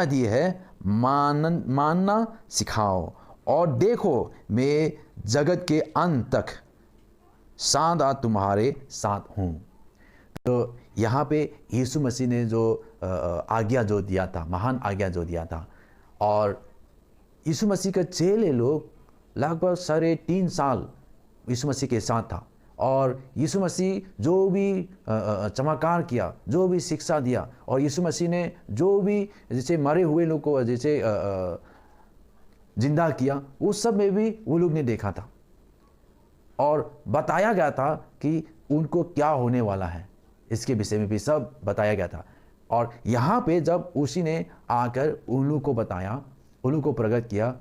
दी है मानना सिखाओ, और देखो मैं जगत के अंत तक सदा तुम्हारे साथ हूँ। तो यहाँ पे यीशु मसीह ने जो आज्ञा जो दिया था, महान आज्ञा जो दिया था, और यीशु मसीह के चेले लोग लगभग 3.5 साल यीशु मसीह के साथ था, और यीशु मसीह जो भी चमत्कार किया, जो भी शिक्षा दिया, और यीशु मसीह ने जो भी जैसे मरे हुए लोग को जैसे जिंदा किया, उस सब में भी वो लोग ने देखा था, और बताया गया था कि उनको क्या होने वाला है, इसके विषय में भी सब बताया गया था। और यहाँ पे जब उसी ने आकर उन लोग को बताया, उन लोग को प्रकट किया,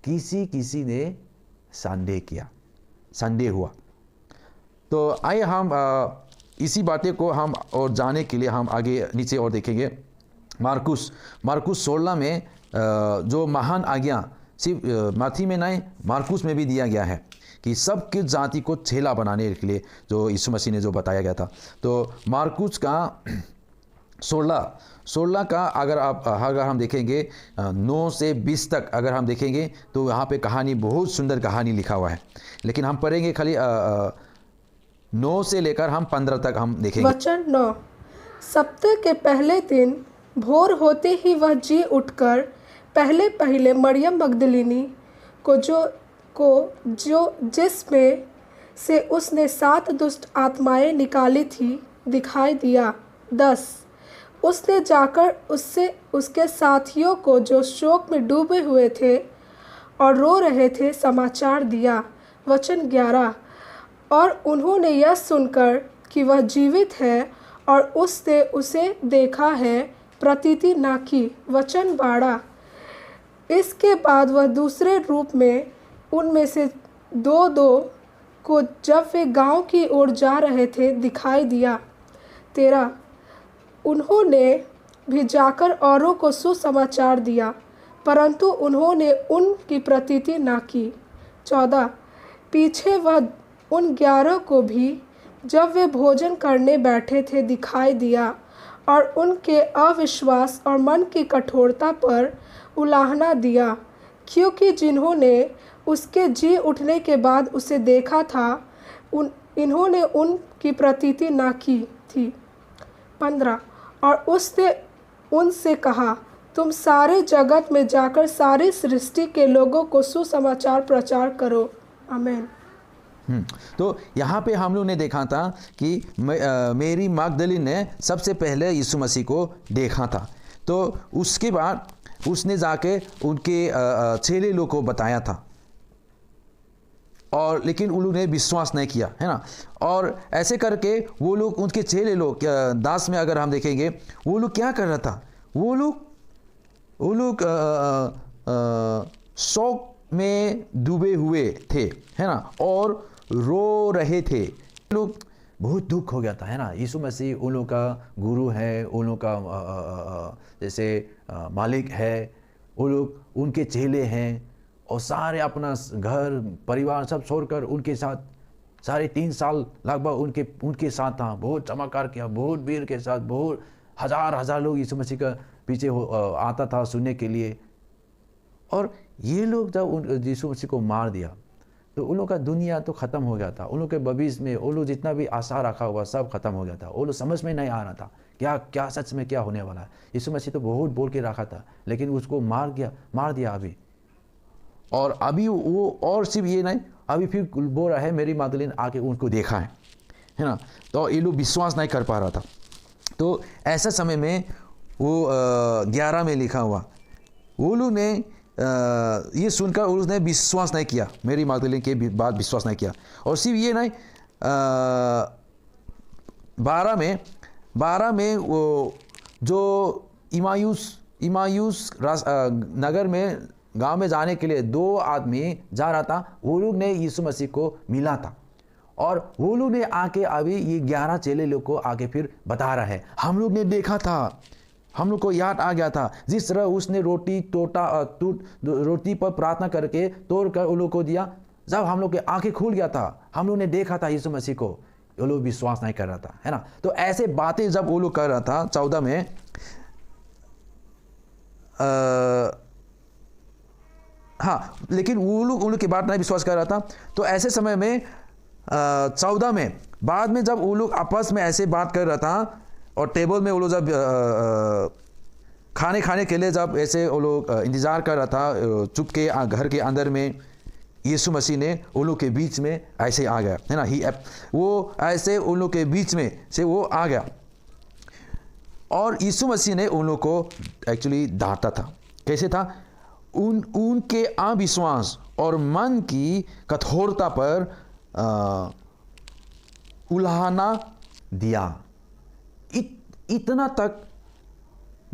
किसी ने संदेह हुआ। तो आइए हम इसी बातें को हम और जाने के लिए हम आगे नीचे और देखेंगे। मार्कुस 16 में जो महान आज्ञा सिर्फ मत्ती में नहीं, मार्कुस में भी दिया गया है कि सब की जाति को चेला बनाने के लिए जो यीशु मसीह ने जो बताया गया था। तो मार्कुस का 16 का अगर हम देखेंगे 9 से 20 तक अगर हम देखेंगे, तो यहाँ पे कहानी, बहुत सुंदर कहानी लिखा हुआ है, लेकिन हम पढ़ेंगे खाली 9 से लेकर हम 15 तक हम देखेंगे। वचन 9। सप्ताह के पहले दिन भोर होते ही वह जी उठकर पहले मरियम मगदलिनी को जो जिसमें से उसने 7 दुष्ट आत्माएं निकाली थी दिखाई दिया। 10 उसने जाकर उसके साथियों को जो शोक में डूबे हुए थे और रो रहे थे समाचार दिया। वचन 11 और उन्होंने यह सुनकर कि वह जीवित है और उसने उसे देखा है प्रतीति न की। वचन 12 इसके बाद वह दूसरे रूप में उनमें से दो को जब वे गांव की ओर जा रहे थे दिखाई दिया। 13 उन्होंने भी जाकर औरों को सुसमाचार दिया, परंतु उन्होंने उनकी प्रतीति न की। 14 पीछे वह उन 11 को भी जब वे भोजन करने बैठे थे दिखाई दिया, और उनके अविश्वास और मन की कठोरता पर उलाहना दिया, क्योंकि जिन्होंने उसके जी उठने के बाद उसे देखा था इन्होंने उनकी प्रतीति ना की थी। 15 और उसने उनसे कहा, तुम सारे जगत में जाकर सारी सृष्टि के लोगों को सुसमाचार प्रचार करो। आमीन। तो यहाँ पे हम लोग ने देखा था कि मेरी मगदलीन ने सबसे पहले यीशु मसीह को देखा था। तो उसके बाद उसने जाके उनके चेले लोग को बताया था, और लेकिन उन लोग ने विश्वास नहीं किया, है ना। और ऐसे करके वो लोग, उनके चेले लोग 10 में अगर हम देखेंगे, वो लोग क्या कर रहा था, वो लोग शौक में डूबे हुए थे, है ना, और रो रहे थे। लोग बहुत दुख हो गया था, है ना। यीशु मसीह उन लोगों का गुरु है, उन लोगों का जैसे मालिक है, वो लोग उनके चेले हैं, और सारे अपना घर परिवार सब छोड़कर उनके साथ 3.5 साल लगभग उनके साथ था। बहुत चमत्कार किया, बहुत भीड़ के साथ, बहुत हजार लोग यीशु मसीह का पीछे आता था सुनने के लिए। और ये लोग जब यीशु मसीह को मार दिया तो उन लोगों का दुनिया तो ख़त्म हो गया था। उन लोग के भविष्य में वो लोग जितना भी आशा रखा हुआ सब खत्म हो गया था। वो लोग समझ में नहीं आ रहा था क्या सच में क्या होने वाला है। यीशु मसीह तो बहुत बोल के रखा था, लेकिन उसको मार दिया अभी। और अभी वो, और सिर्फ ये नहीं, अभी फिर बोल रहा है मेरी मगदलीन आके उनको देखा है ना। तो ये लोग विश्वास नहीं कर पा रहा था। तो ऐसा समय में वो 11 में लिखा हुआ, वो लोग ने ये सुनकर उसने विश्वास नहीं किया, मेरी मगदलीन के बाद विश्वास नहीं किया। और सिर्फ ये नहीं, 12 में वो जो इमायूस नगर में गांव में जाने के लिए 2 आदमी जा रहा था, वो लोग ने यीशु मसीह को मिला था। और वो लोग ने आके अभी ये 11 चेले लोग को आके फिर बता रहा है, हम लोग ने देखा था, हम लोग को याद आ गया था, जिस तरह उसने रोटी पर प्रार्थना करके तोड़ कर उन लोग को दिया, जब हम लोग के आंखें खुल गया था, हम लोग ने देखा था यीशु मसीह को। वो लोग विश्वास नहीं कर रहा था, है ना। तो ऐसे बातें जब वो लोग कर रहा था 14 में, हाँ, लेकिन वो लोग के बात नहीं विश्वास कर रहा था। तो ऐसे समय में 14 में बाद में जब वो लोग आपस में ऐसे बात कर रहा था, और टेबल में वो लोग जब खाने के लिए जब ऐसे वो लोग इंतज़ार कर रहा था चुप के घर के अंदर में, यीशु मसीह ने उन लोग के बीच में ऐसे आ गया, है ना। वो ऐसे उन लोग के बीच में से वो आ गया, और यीशु मसीह ने उन लोग को एक्चुअली डांटा था। कैसे था? उनके अविश्वास और मन की कठोरता पर उल्हाना दिया। इतना तक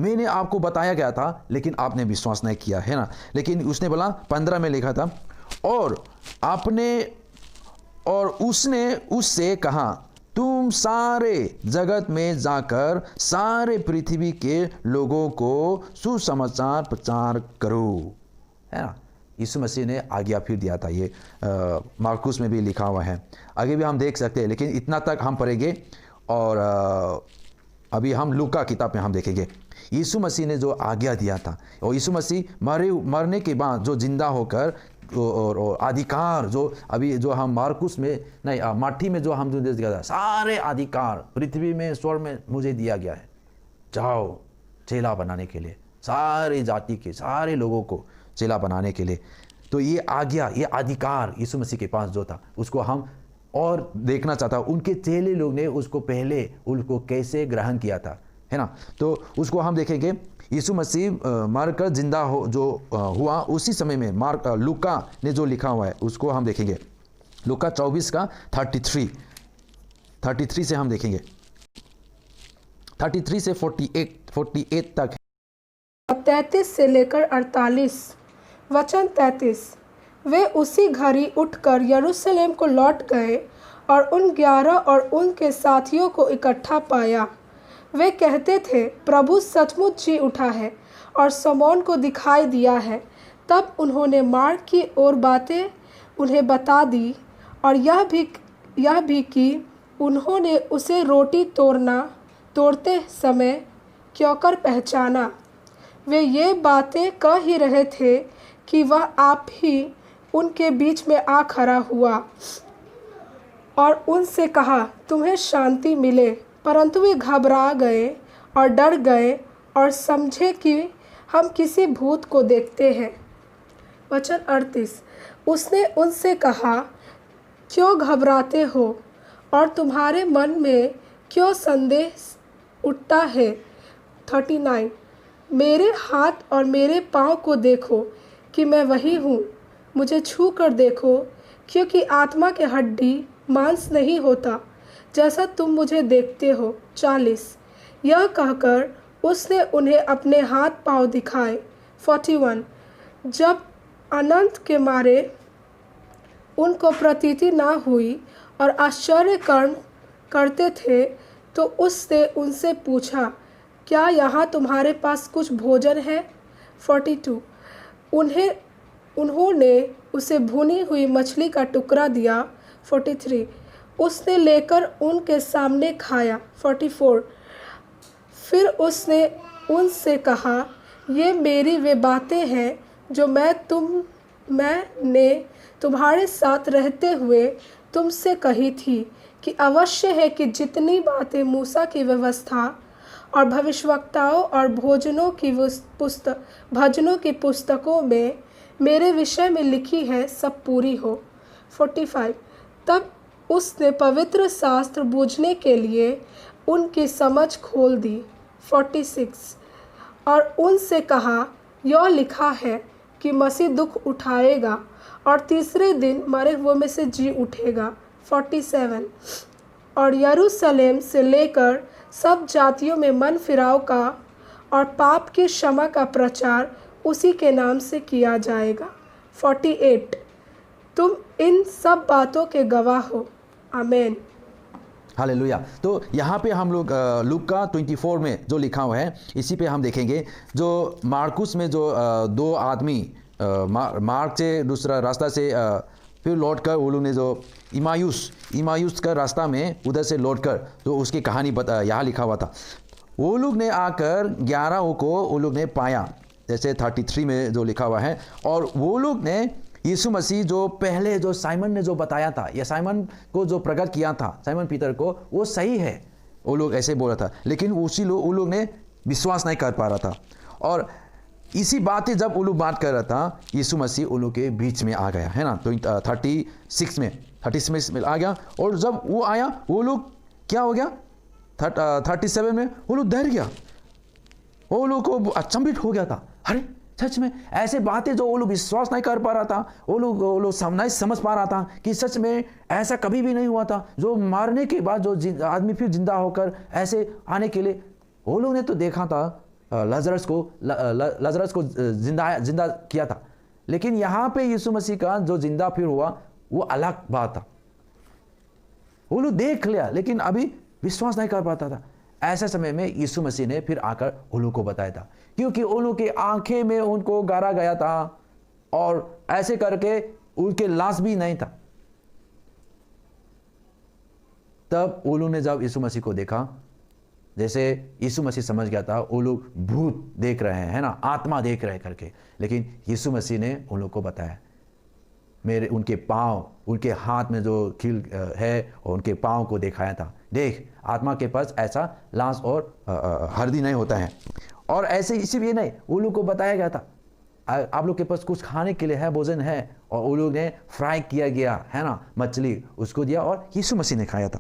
मैंने आपको बताया गया था, लेकिन आपने विश्वास नहीं किया, है ना। लेकिन उसने बोला, 15 में लिखा था, और उसने उससे कहा, तुम सारे जगत में जाकर सारे पृथ्वी के लोगों को सुसमाचार प्रचार करो, है ना। यीशु मसीह ने आज्ञा फिर दिया था, ये मार्कुस में भी लिखा हुआ है, आगे भी हम देख सकते हैं, लेकिन इतना तक हम पढ़ेंगे। और अभी हम लूका किताब में हम देखेंगे यीशु मसीह ने जो आज्ञा दिया था, और यीशु मसीह मरने के बाद जो जिंदा होकर और अधिकार जो अभी जो हम मार्कुस में नहीं माठी में जो हम जो दिया था, सारे अधिकार पृथ्वी में स्वर्ग में मुझे दिया गया है, जाओ चेला बनाने के लिए, सारे जाति के सारे लोगों को चेला बनाने के लिए। तो ये आज्ञा, ये अधिकार यीशु मसीह के पास जो था, उसको हम और देखना चाहता हूँ। उनके चेले लोग ने उसको पहले उनको कैसे ग्रहण किया था, है ना। तो उसको हम देखेंगे। यीशु मसीह मरकर जिंदा हो जो हुआ उसी समय में लूका ने जो लिखा हुआ है उसको हम देखेंगे। लूका 24 का 33 से हम देखेंगे, 33 से 48 तक। 33 से लेकर 48 वचन 33। वे उसी घड़ी उठकर यरूशलेम को लौट गए और उन 11 और उनके साथियों को इकट्ठा पाया। वे कहते थे, प्रभु सचमुच जी उठा है और शमौन को दिखाई दिया है। तब उन्होंने मार्ग की और बातें उन्हें बता दी, और यह भी कि उन्होंने उसे रोटी तोड़ते समय क्योंकर पहचाना। वे ये बातें कह ही रहे थे कि वह आप ही उनके बीच में आ खड़ा हुआ और उनसे कहा, तुम्हें शांति मिले। परंतु वे घबरा गए और डर गए और समझे कि हम किसी भूत को देखते हैं। वचन 38, उसने उनसे कहा, क्यों घबराते हो और तुम्हारे मन में क्यों संदेह उठता है। 39, मेरे हाथ और मेरे पाँव को देखो कि मैं वही हूँ, मुझे छू कर देखो, क्योंकि आत्मा के हड्डी मांस नहीं होता, जैसा तुम मुझे देखते हो। 40, यह कहकर उसने उन्हें अपने हाथ पाँव दिखाए। 41, जब अनंत के मारे उनको प्रतीति ना हुई और आश्चर्य करते थे, तो उसने उनसे पूछा, क्या यहाँ तुम्हारे पास कुछ भोजन है। 42, उन्होंने उसे भुनी हुई मछली का टुकड़ा दिया। 43, उसने लेकर उनके सामने खाया। 44, फिर उसने उनसे कहा, ये मेरी वे बातें हैं जो मैंने तुम्हारे साथ रहते हुए तुमसे कही थी, कि अवश्य है कि जितनी बातें मूसा की व्यवस्था और भविष्यवक्ताओं और भजनों की पुस्तकों में मेरे विषय में लिखी है, सब पूरी हो। 45, तब उसने पवित्र शास्त्र बूझने के लिए उनकी समझ खोल दी। 46, और उनसे कहा, यह लिखा है कि मसीह दुख उठाएगा और तीसरे दिन मरे हुए में से जी उठेगा। 47, और यरूशलेम से लेकर सब जातियों में मन फिराव का और पाप की क्षमा का प्रचार उसी के नाम से किया जाएगा। 48, तुम इन सब बातों के गवाह हो। आमीन। हालेलुया। तो यहाँ पे हम लोग लूका 24 में जो लिखा हुआ है, इसी पे हम देखेंगे। जो मार्कुस में जो दो आदमी मार्ग से दूसरा रास्ता से फिर लौट कर वो लोग ने जो इमायूस का रास्ता में उधर से लौट कर तो उसकी कहानी यहाँ लिखा हुआ था। वो लोग ने आकर 11 को वो लोग ने पाया, जैसे 33 में जो लिखा हुआ है। और वो लोग ने यीशु मसीह जो पहले जो साइमन ने जो बताया था, या साइमन को जो प्रकट किया था, साइमन पीटर को, वो सही है, वो लोग ऐसे बोला था। लेकिन वो लोग ने विश्वास नहीं कर पा रहा था। और इसी बातें जब वो लोग बात कर रहा था, यीशु मसीह उन लोग के बीच में आ गया, है ना। तो 36 में आ गया। और जब वो आया, वो लोग क्या हो गया, 37 में वो लोग डर गया। वो लोग को अचंभित हो गया था, अरे सच में ऐसे बातें जो वो लोग विश्वास नहीं कर पा रहा था, वो लोग नहीं समझ पा रहा था कि सच में ऐसा कभी भी नहीं हुआ था, जो मारने के बाद जो आदमी फिर जिंदा होकर ऐसे आने के लिए। वो लोग ने तो देखा था लाजरस को जिंदा किया था, लेकिन यहाँ पे यीशु मसीह का जो जिंदा फिर हुआ वो अलग बात था। वो लोग देख लिया लेकिन अभी विश्वास नहीं कर पाता था। ऐसे समय में यीशु मसीह ने फिर आकर उन लोगों को बताया था, क्योंकि उन लोगों की आंखें में उनको गाड़ा गया था और ऐसे करके उनके लाश भी नहीं था। तब वो लोग ने जब यीशु मसीह को देखा, जैसे यीशु मसीह समझ गया था वो लोग भूत देख रहे हैं, है ना, आत्मा देख रहे हैं करके। लेकिन यीशु मसीह ने उन लोग को बताया, मेरे उनके पाँव, उनके हाथ में जो खील है और उनके पाँव को दिखाया था, देख आत्मा के पास ऐसा लाश और हड्डी नहीं होता है। और ऐसे इसीलिए नहीं, वो लोग को बताया गया था, आप लोग के पास कुछ खाने के लिए है, भोजन है। और वो लोग ने फ्राई किया गया, है ना, मछली उसको दिया और यीशु मसीह ने खाया था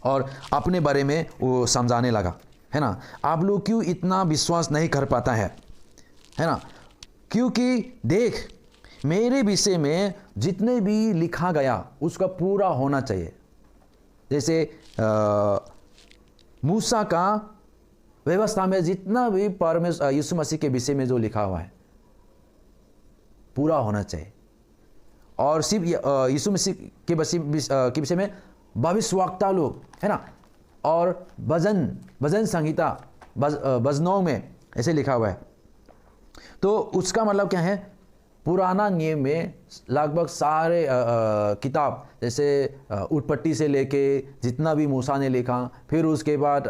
और अपने बारे में वो समझाने लगा, है ना। आप लोग क्यों इतना विश्वास नहीं कर पाता है ना, क्योंकि देख मेरे विषय में जितने भी लिखा गया उसका पूरा होना चाहिए। जैसे मूसा का व्यवस्था में जितना भी परमेश्वर यीशु मसीह के विषय में जो लिखा हुआ है पूरा होना चाहिए। और सिर्फ यीशु मसीह के विषय में भविष्यवक्ता लोग, है ना, और भजन संहिता भजनों में ऐसे लिखा हुआ है। तो उसका मतलब क्या है, पुराना नियम में लगभग सारे किताब, जैसे उत्पत्ति से लेके जितना भी मूसा ने लिखा, फिर उसके बाद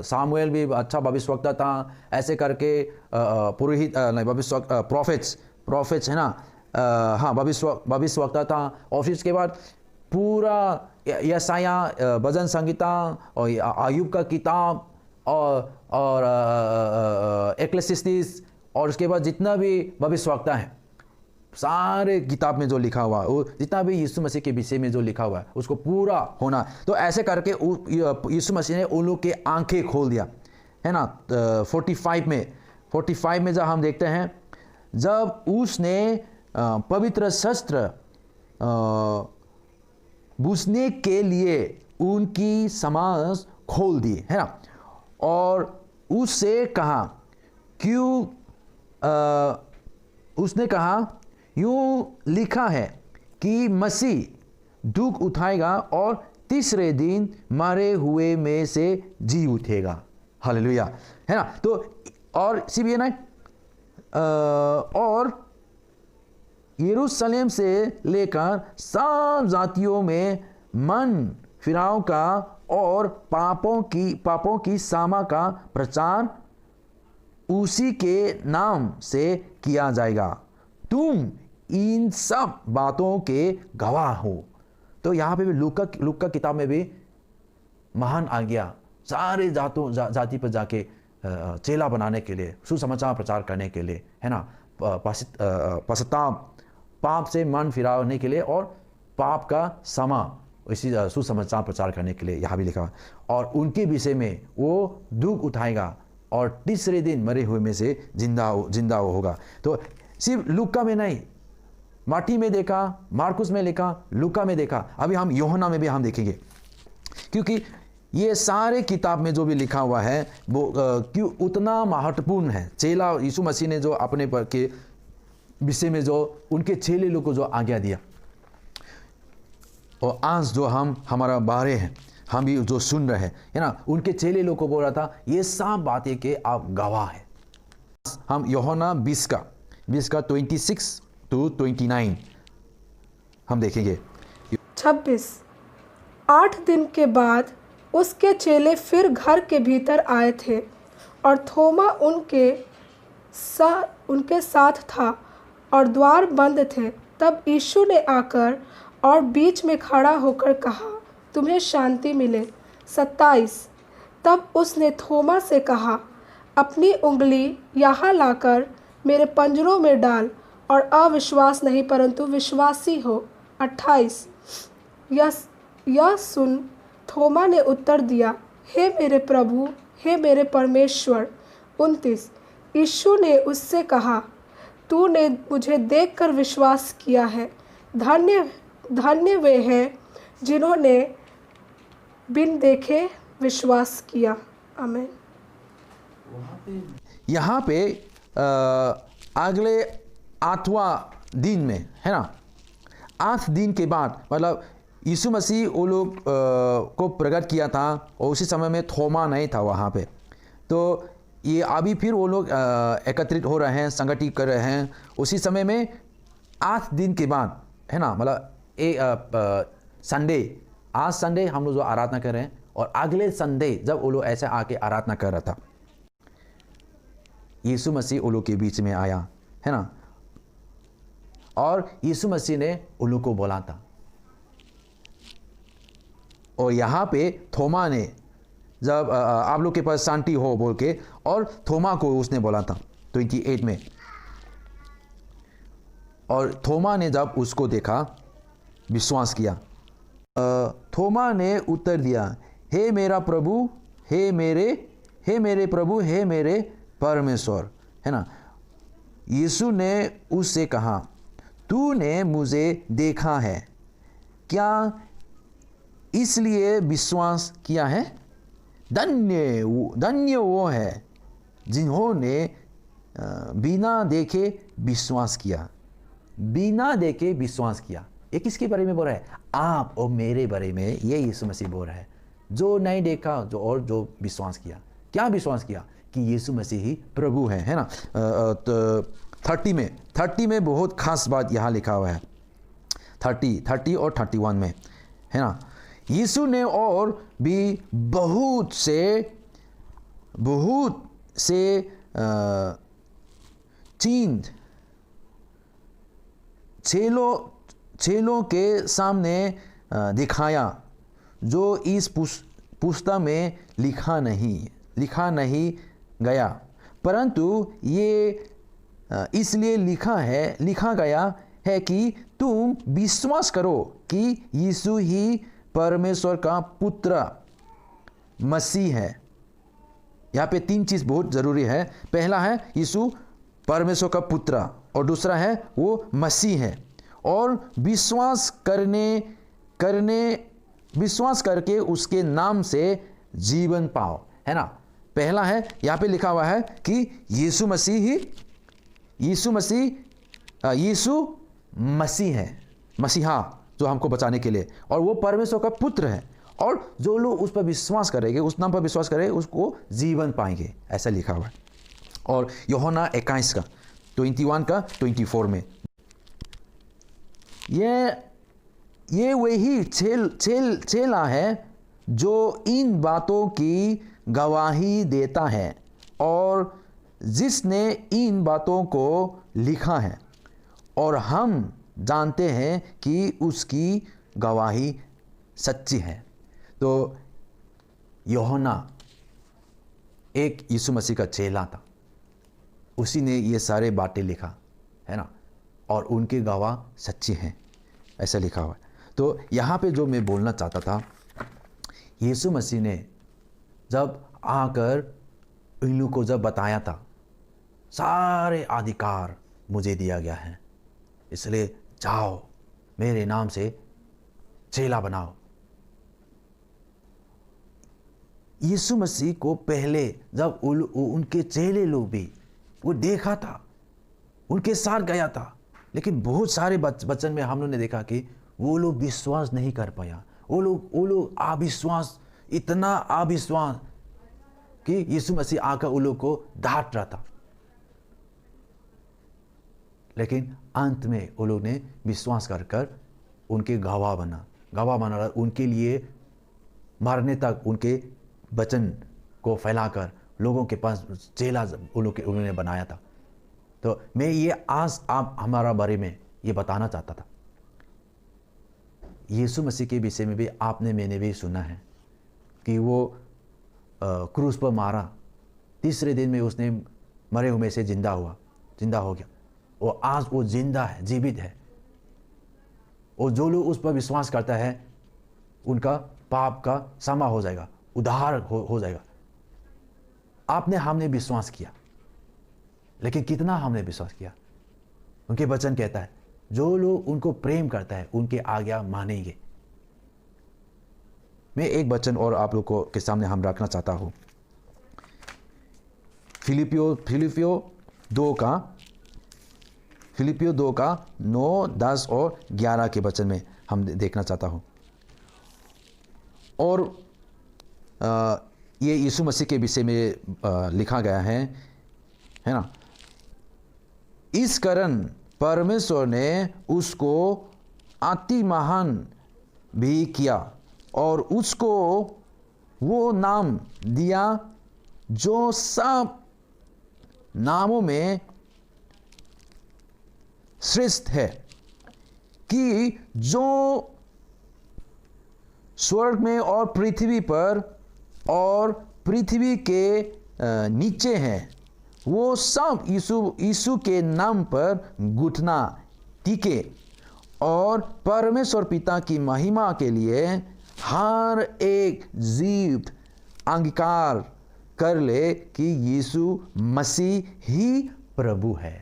सामुएल भी अच्छा भविष्यवक्ता था, ऐसे करके पुरोहित प्रोफेट्स है ना, हाँ भविष्यवक्ता था। और फिर उसके बाद पूरा यशाया भजन संहिता और आयुब का किताब और एक्लेसिस्टिस और उसके बाद जितना भी भविष्यवक्ता है, सारे किताब में जो लिखा हुआ वो जितना भी यीशु मसीह के विषय में जो लिखा हुआ है उसको पूरा होना। तो ऐसे करके यीशु मसीह ने उन लोग के आंखें खोल दिया, है ना। 45 में जब हम देखते हैं, जब उसने पवित्र शस्त्र बुझने के लिए उनकी समझ खोल दी, है ना। और उससे कहा उसने कहा यूं लिखा है कि मसीह दुख उठाएगा और तीसरे दिन मरे हुए में से जी उठेगा। हालेलुया, है ना। तो और सिर्फ ये नहीं, और यरूशलेम से लेकर सब जातियों में मन फिराव का और पापों की क्षमा का प्रचार उसी के नाम से किया जाएगा। तुम इन सब बातों के गवाह हो। तो यहाँ पे भी लूका किताब में भी महान आज्ञा सारे जाति पर जाके चेला बनाने के लिए, सुसमाचार प्रचार करने के लिए, है ना। पश्चाताप, पाप से मन फिराने के लिए और पाप का क्षमा, इसी सुसमाचार प्रचार करने के लिए यहाँ भी लिखा। और उनके विषय में वो दुख उठाएगा और तीसरे दिन मरे हुए में से जिंदा होगा। तो सिर्फ लूका में नहीं, माटी में देखा, मार्कुस में लिखा, लूका में देखा, अभी हम यूहन्ना में भी हम देखेंगे। क्योंकि ये सारे किताब में जो भी लिखा हुआ है वो क्यों उतना महत्वपूर्ण है। चेला यीशु मसीह ने जो अपने के विषय में जो उनके चेले लोग को जो आज्ञा दिया, और आज जो हमारा बारे हैं, हम भी जो सुन रहे हैं, है ना, उनके चेले लोग को बोल रहा था ये सब बातें के आप गवाह हैं। हम यूहन्ना 20 का 26 to 29 हम देखेंगे। 26। 8 दिन के बाद उसके चेले फिर घर के भीतर आए थे और थोमा उनके साथ था और द्वार बंद थे। तब यीशु ने आकर और बीच में खड़ा होकर कहा, तुम्हें शांति मिले। 27। तब उसने थोमा से कहा, अपनी उंगली यहाँ लाकर मेरे पंजरों में डाल और अविश्वास नहीं परंतु विश्वासी हो। 28। यह सुन थोमा ने उत्तर दिया, हे मेरे प्रभु, हे मेरे परमेश्वर। 29। यीशु ने उससे कहा, तूने मुझे देखकर विश्वास किया है। धन्य वे हैं जिन्होंने बिन देखे विश्वास किया। आमीन। यहाँ पे अगले 8वां दिन में, है ना, 8 दिन के बाद, मतलब यीशु मसीह वो लोग को प्रकट किया था और उसी समय में थोमा नहीं था वहाँ पे। तो ये अभी फिर वो लोग एकत्रित हो रहे हैं, संगठित कर रहे हैं। उसी समय में 8 दिन के बाद, है ना, मतलब संडे, आज संडे हम लोग जो आराधना कर रहे हैं, और अगले संडे जब वो लोग ऐसे आके आराधना कर रहा था, यीशु मसीह वो लोग के बीच में आया, है ना। और यीशु मसीह ने उन लोग को बोला था। और यहाँ पे थोमा ने जब आप लोग के पास शांति हो बोल के, और थोमा को उसने बोला था 28 में। और थोमा ने जब उसको देखा, विश्वास किया। थोमा ने उत्तर दिया, हे मेरा प्रभु, हे मेरे प्रभु, हे मेरे परमेश्वर, है ना। यीशु ने उससे कहा, तूने मुझे देखा है, क्या इसलिए विश्वास किया है? धन्य वो है जिन्होंने बिना देखे विश्वास किया। बिना देखे विश्वास किया, ये किसके बारे में बोल रहा है? आप और मेरे बारे में ये यीशु मसीह बोल रहा है, जो नहीं देखा, जो विश्वास किया। क्या विश्वास किया? कि यीशु मसीह ही प्रभु है ना। 30 में बहुत खास बात यहाँ लिखा हुआ है, 30 और 31 में, है ना। यीशु ने और भी बहुत से चिन्ह चेलों के सामने दिखाया, जो इस पुस्तक में लिखा नहीं गया, परंतु ये इसलिए लिखा गया है कि तुम विश्वास करो कि यीशु ही परमेश्वर का पुत्र मसीह है। यहाँ पे 3 चीज़ बहुत ज़रूरी है। पहला है यीशु परमेश्वर का पुत्र, और दूसरा है वो मसीह है, और विश्वास करके उसके नाम से जीवन पाओ, है ना। पहला है यहाँ पे लिखा हुआ है कि यीशु मसीह है, मसीहा जो हमको बचाने के लिए, और वो परमेश्वर का पुत्र है, और जो लोग उस पर विश्वास करेंगे, उस नाम पर विश्वास करेंगे, उसको जीवन पाएंगे, ऐसा लिखा हुआ है। और यूहन्ना 21 का 21 का 24 में ये वही चेला है जो इन बातों की गवाही देता है और जिसने इन बातों को लिखा है, और हम जानते हैं कि उसकी गवाही सच्ची है। तो यूहन्ना एक यीशु मसीह का चेला था, उसी ने ये सारे बातें लिखा, है ना, और उनके गवाह सच्ची हैं, ऐसा लिखा हुआ है। तो यहाँ पे जो मैं बोलना चाहता था, यीशु मसीह ने जब आकर इन लोगों को जब बताया था, सारे अधिकार मुझे दिया गया है, इसलिए जाओ मेरे नाम से चेला बनाओ। यीशु मसीह को पहले जब उनके चेले लोग भी वो देखा था, उनके साथ गया था, लेकिन बहुत सारे वचन में हम लोगों ने देखा कि वो लोग विश्वास नहीं कर पाया। वो लोग अविश्वास, इतना अविश्वास कि यीशु मसीह आकर उन लोग को डांट रहा था, लेकिन अंत में वो लोग ने विश्वास कर उनके गवाह बना, उनके लिए मरने तक उनके वचन को फैलाकर लोगों के पास चेला उन्होंने बनाया था। तो मैं ये आज आप हमारा बारे में ये बताना चाहता था। यीशु मसीह के विषय में भी आपने मैंने भी सुना है कि वो क्रूस पर मारा, तीसरे दिन में उसने मरे हुए में से जिंदा हो गया, और आज वो जिंदा है, जीवित है, और जो लोग उस पर विश्वास करता है उनका पाप का क्षमा हो जाएगा, उद्धार हो जाएगा। हमने विश्वास किया, लेकिन कितना हमने विश्वास किया? उनके वचन कहता है जो लोग उनको प्रेम करता है उनके आज्ञा मानेंगे। मैं एक वचन और आप लोग को के सामने हम रखना चाहता हूं। फिलिपियो 2 का 9, 10 और 11 के वचन में हम देखना चाहता हूं। और ये यीशु मसीह के विषय में लिखा गया है ना। इस कारण परमेश्वर ने उसको अति महान भी किया और उसको वो नाम दिया जो सब नामों में श्रेष्ठ है, कि जो स्वर्ग में और पृथ्वी पर और पृथ्वी के नीचे हैं, वो सब यीशु के नाम पर घुटना टिके और परमेश्वर पिता की महिमा के लिए हर एक जीव अंगीकार कर ले कि यीशु मसीह ही प्रभु है।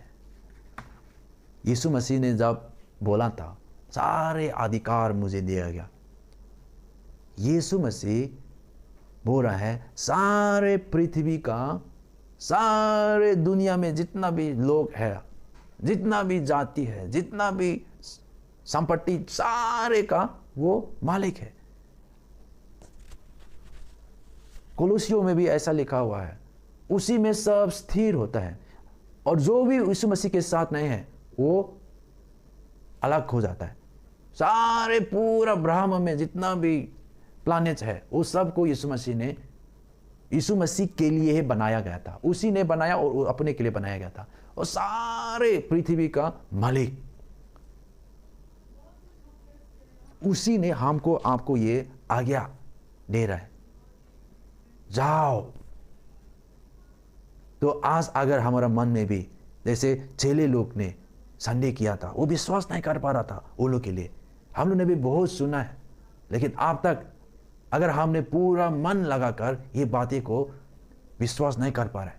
यीशु मसीह ने जब बोला था सारे अधिकार मुझे दिया गया, यीशु मसीह बोल रहा है सारे पृथ्वी का, सारे दुनिया में जितना भी लोग है, जितना भी जाति है, जितना भी संपत्ति, सारे का वो मालिक है। कोलोसियों में भी ऐसा लिखा हुआ है, उसी में सब स्थिर होता है, और जो भी यीशु मसीह के साथ नहीं है वो अलग हो जाता है। सारे पूरा ब्रह्म में जितना भी प्लैनेट्स है वो सब को यीशु मसीह के लिए ही बनाया गया था, उसी ने बनाया और अपने के लिए बनाया गया था। और सारे पृथ्वी का मालिक उसी ने हमको आपको ये आज्ञा दे रहा है, जाओ। तो आज अगर हमारा मन में भी जैसे चेले लोग ने संडे किया था, वो विश्वास नहीं कर पा रहा था वो लोग के लिए। हम लोग ने भी बहुत सुना है, लेकिन अब तक अगर हमने पूरा मन लगाकर ये बातें को विश्वास नहीं कर पा रहे,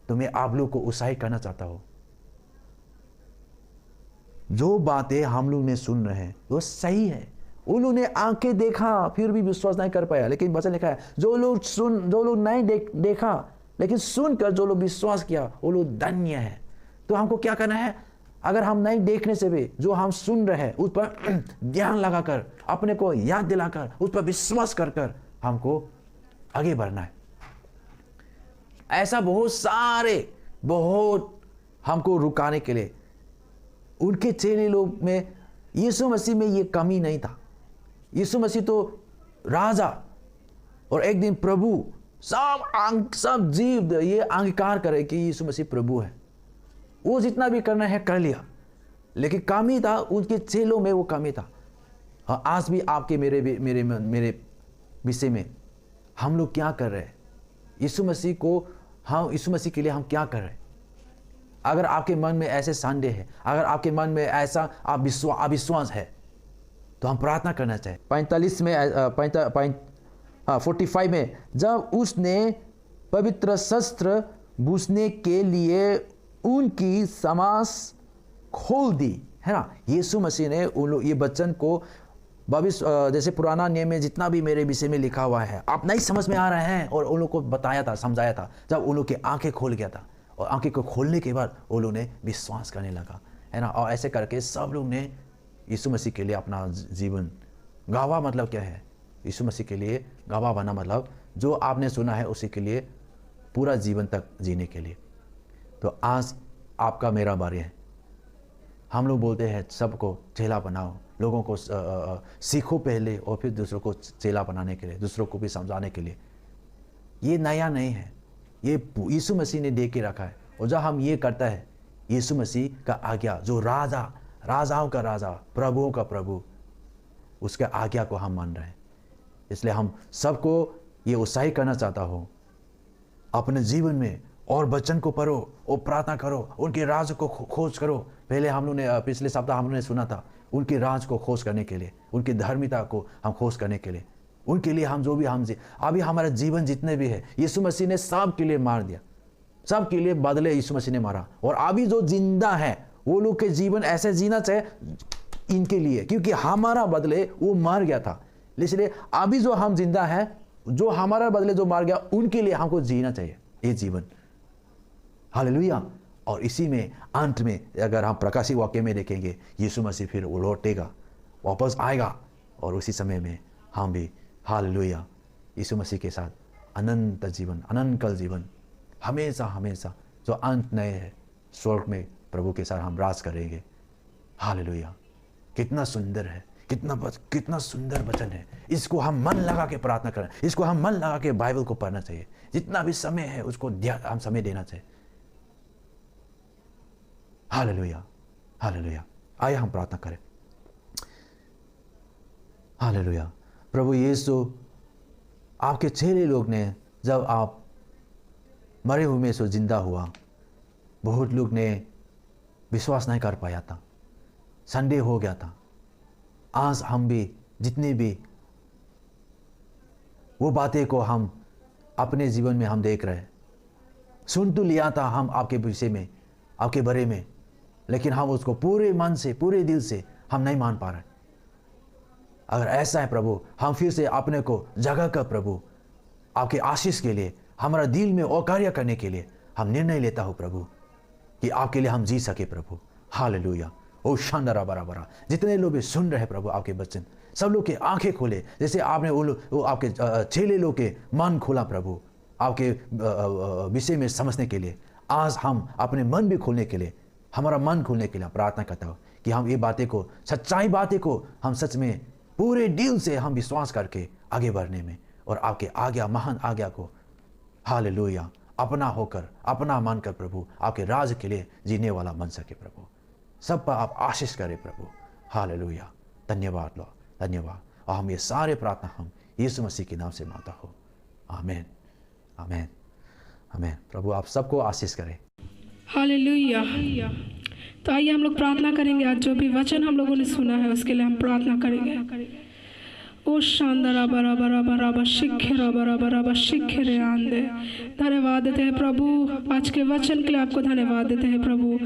तो मैं आप लोग को उत्साहित करना चाहता हूं। जो बातें हम लोग ने सुन रहे हैं वो सही है। उन लोग ने आंखें देखा फिर भी विश्वास नहीं कर पाया, लेकिन वचन लिखा है जो लोग नहीं देखा लेकिन सुनकर जो लोग विश्वास किया वो लोग धन्य है। तो हमको क्या करना है? अगर हम नहीं देखने से भी जो हम सुन रहे हैं उस पर ध्यान लगाकर, अपने को याद दिलाकर, उस पर विश्वास कर कर हमको आगे बढ़ना है। ऐसा बहुत हमको रुकाने के लिए उनके चेले लोग में, यीशु मसीह में ये कमी नहीं था। यीशु मसीह तो राजा और एक दिन प्रभु, सब जीव ये अंगीकार करे कि यीशु मसीह प्रभु है। वो जितना भी करना है कर लिया, लेकिन कमी था उनके चेलों में, वो कमी था। और आज भी आपके मेरे विषय में हम लोग क्या कर रहे हैं? यीशु मसीह के लिए हम क्या कर रहे हैं? अगर आपके मन में ऐसे संदेह है, अगर आपके मन में ऐसा अविश्वास है, तो हम प्रार्थना करना चाहिए। 45 में जब उसने पवित्र शस्त्र बूझने के लिए उनकी समास खोल दी, है ना। यीशु मसीह ने ये वचन को भविष्य, जैसे पुराना नियम में जितना भी मेरे विषय में लिखा हुआ है, आप नहीं समझ में आ रहे हैं, और उन लोग को बताया था, समझाया था। जब उन लोग की आंखें खोल गया था, और आंखें को खोलने के बाद वो लोग ने विश्वास करने लगा, है ना। और ऐसे करके सब लोग ने यीशु मसीह के लिए अपना जीवन गवाह, मतलब क्या है? यीशु मसीह के लिए गवाह बना मतलब जो आपने सुना है उसी के लिए पूरा जीवन तक जीने के लिए। तो आज आपका मेरा बारी है। हम लोग बोलते हैं सबको चेला बनाओ, लोगों को सीखो पहले और फिर दूसरों को चेला बनाने के लिए, दूसरों को भी समझाने के लिए। ये नया नहीं है, ये यीशु मसीह ने दे के रखा है। और जब हम ये करता है, यीशु मसीह का आज्ञा, जो राजाओं का राजा, प्रभुओं का प्रभु, उसके आज्ञा को हम मान रहे हैं। इसलिए हम सबको ये उत्साहित करना चाहता हूँ, अपने जीवन में और वचन को पढ़ो और प्रार्थना करो, उनके राज को खोज करो। पहले हम लोग ने पिछले सप्ताह हम लोग ने सुना था, उनके राज को खोज करने के लिए, उनकी धार्मिकता को हम खोज करने के लिए, उनके लिए हम जो भी अभी हमारा जीवन जितने भी है, यीशु मसीह ने सब के लिए मार दिया, सब के लिए बदले यीशु मसीह ने मारा। और अभी जो जिंदा है वो लोग के जीवन ऐसे जीना चाहिए इनके लिए, क्योंकि हमारा बदले वो मार गया था। इसलिए अभी जो हम जिंदा है, जो हमारा बदले जो मार गया, उनके लिए हमको जीना चाहिए ये जीवन। हालेलुया। और इसी में अंत में अगर हम प्रकाशित वाक्य में देखेंगे, यीशु मसीह फिर वो लौटेगा, वापस आएगा, और उसी समय में हम भी हालेलुया यीशु मसीह के साथ अनंत जीवन, अनंतकाल जीवन, हमेशा हमेशा जो अंत नहीं है, स्वर्ग में प्रभु के साथ हम राज करेंगे। हालेलुया। कितना सुंदर है, कितना सुंदर वचन है। इसको हम मन लगा के प्रार्थना करें, इसको हम मन लगा के बाइबल को पढ़ना चाहिए। जितना भी समय है उसको हम समय देना चाहिए। Hallelujah, hallelujah. आइए हम प्रार्थना करें। हालेलुया। प्रभु यीशु, आपके चेले लोग ने जब आप मरे हुए में से जिंदा हुआ, बहुत लोग ने विश्वास नहीं कर पाया था, संदेह हो गया था। आज हम भी जितने भी वो बातें को हम अपने जीवन में हम देख रहे हैं, सुन तो लिया था हम आपके विषय में, आपके बारे में, लेकिन हम उसको पूरे मन से, पूरे दिल से हम नहीं मान पा रहे। अगर ऐसा है प्रभु, हम फिर से अपने को जगह कर प्रभु, आपके आशीष के लिए, हमारा दिल में और कार्य करने के लिए हम निर्णय लेता हूँ प्रभु, कि आपके लिए हम जी सके प्रभु। हालेलुया। ओ शानदार बराबर। जितने लोग भी सुन रहे प्रभु आपके वचन, सब लोग के आंखें खोले, जैसे आपने वो आपके चेले लोग के मन खोला प्रभु, आपके विषय में समझने के लिए। आज हम अपने मन भी खोलने के लिए, हमारा मन खोलने के लिए प्रार्थना करता हूँ कि हम ये बातें को, सच्चाई बातें को हम सच में पूरे दिल से हम विश्वास करके आगे बढ़ने में, और आपके आज्ञा, महान आज्ञा को हालेलुया अपना होकर, अपना मानकर प्रभु आपके राज के लिए जीने वाला बन सके प्रभु। सब पर आप आशीष करें प्रभु। हालेलुया। धन्यवाद लो, धन्यवाद। और हम ये सारे प्रार्थना हम यीशु मसीह के नाम से मांगता हो। आमीन, आमीन, आमीन। प्रभु आप सबको आशीष करें। हालेलुया। तो आइए हम लोग प्रार्थना करेंगे। आज जो भी वचन हम लोगों ने सुना है उसके लिए हम प्रार्थना करेंगे। ओ शानदार बरा बरा बरा बरा शिखे बरा बरा बरा शिखे रे आंदे। धन्यवाद देते हैं प्रभु, आज के वचन के लिए आपको धन्यवाद देते हैं प्रभु।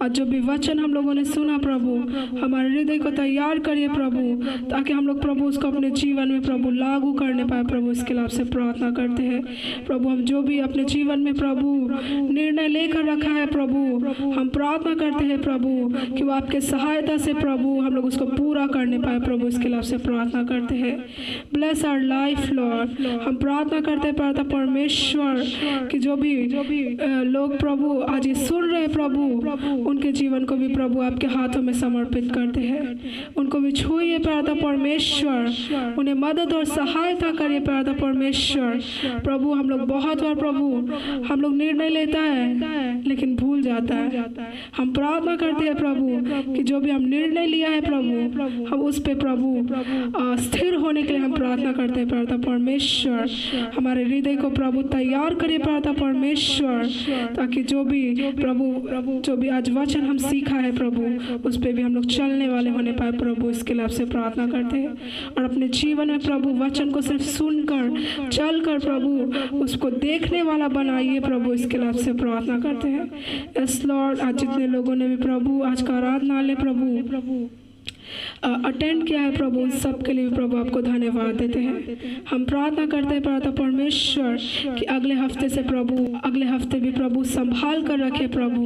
आज जो भी वचन हम लोगों ने सुना प्रभु, हमारे हृदय को तैयार करिए प्रभु, ताकि हम लोग प्रभु उसको अपने जीवन में प्रभु लागू करने पाए प्रभु। इसके लिए आपसे प्रार्थना करते हैं प्रभु। हम जो भी अपने जीवन में प्रभु निर्णय लेकर रखा है प्रभु, हम प्रार्थना करते हैं प्रभु कि वो आपके सहायता से प्रभु हम लोग उसको पूरा करने पाए प्रभु। इसके लिए आपसे प्रार्थना करते हैं। Bless our life Lord. हम प्रार्थना करते हैं प्रार्थना परमेश्वर कि जो भी लोग प्रभु आज ये सुन रहे प्रभु, उनके जीवन को भी प्रभु आपके हाथों में समर्पित करते हैं। उनको भी छूइए प्रार्थना परमेश्वर, उन्हें मदद और सहायता करिए प्रार्थना परमेश्वर। प्रभु हम लोग बहुत बार प्रभु हम लोग निर्णय लेता है लेकिन भूल जाता है। हम प्रार्थना करते हैं प्रभु कि जो भी हम निर्णय लिया है प्रभु, हम उस पे प्रभु स्थिर होने के लिए हम प्रार्थना करते हैं प्रार्थना परमेश्वर। हमारे हृदय को प्रभु तैयार करिए प्रार्थना परमेश्वर, ताकि जो भी प्रभु जो भी आज वचन हम सीखा है प्रभु, उस पे भी हम लोग चलने वाले होने पाए प्रभु। इसके लिए आपसे प्रार्थना करते हैं और अपने जीवन में प्रभु वचन को सिर्फ सुनकर चलकर प्रभु उसको देखने वाला बनाइए प्रभु। इसके लिए आपसे प्रार्थना करते हैं। यस लॉर्ड, आज जितने लोगों ने भी प्रभु आज का आराधनालय प्रभु अटेंड किया है प्रभु, उन सब के लिए भी प्रभु आपको धन्यवाद देते हैं। हम प्रार्थना करते हैं प्रार्थना परमेश्वर कि अगले हफ्ते से प्रभु अगले हफ्ते भी प्रभु संभाल कर रखे प्रभु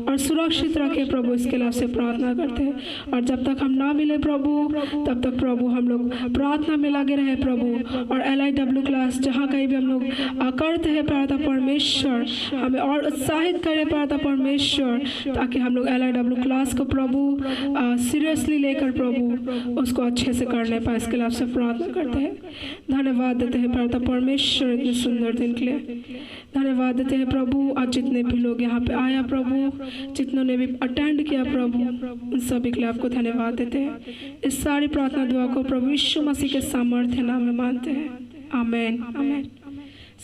और सुरक्षित रखे प्रभु। इसके लिए आपसे प्रार्थना करते हैं और जब तक हम ना मिले प्रभु तब तक प्रभु हम लोग प्रार्थना में लगे रहे प्रभु। और LIW क्लास जहाँ कहीं भी हम लोग करते हैं प्रार्थना परमेश्वर, हमें और उत्साहित करें प्रार्थना परमेश्वर, ताकि हम लोग LIW क्लास को प्रभु सीरियसली लेकर प्रभु उसको अच्छे से करने पाए। इसके लिए आपसे प्रार्थना करते हैं। धन्यवाद देते हैं प्रार्थना परमेश्वर इतने सुंदर दिन के लिए। धन्यवाद देते हैं प्रभु आज जितने भी लोग यहाँ पे आया प्रभु, जितनों ने भी अटेंड किया प्रभु, उन सभी के लिए आपको धन्यवाद देते हैं। इस सारी प्रार्थना दुआ को प्रभु यीशु मसीह के सामर्थ्य नाम में मानते हैं। आमीन आमीन।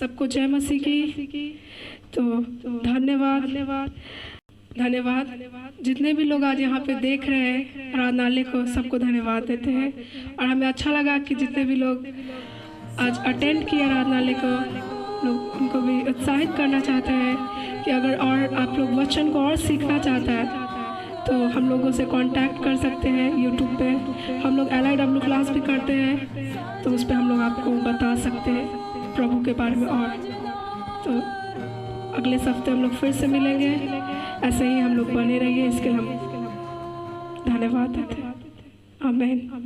सबको जय मसीह की। तो धन्यवाद धन्यवाद। जितने भी लोग आज यहाँ पे देख रहे हैं आराधनालय को, सबको धन्यवाद देते हैं। और हमें अच्छा लगा कि जितने भी लोग आज अटेंड किए आराधनालय को, लोग उनको भी उत्साहित करना चाहते हैं कि अगर और आप लोग वचन को और सीखना चाहते हैं तो हम लोगों से कांटेक्ट कर सकते हैं। यूट्यूब पे हम लोग LIW क्लास भी करते हैं, तो उस पर हम लोग आपको बता सकते हैं प्रभु के बारे में। और तो अगले हफ्ते हम लोग फिर से मिलेंगे। ऐसे ही हम लोग बने रहिए, इसके लिए हम धन्यवाद देते हैं। आमीन।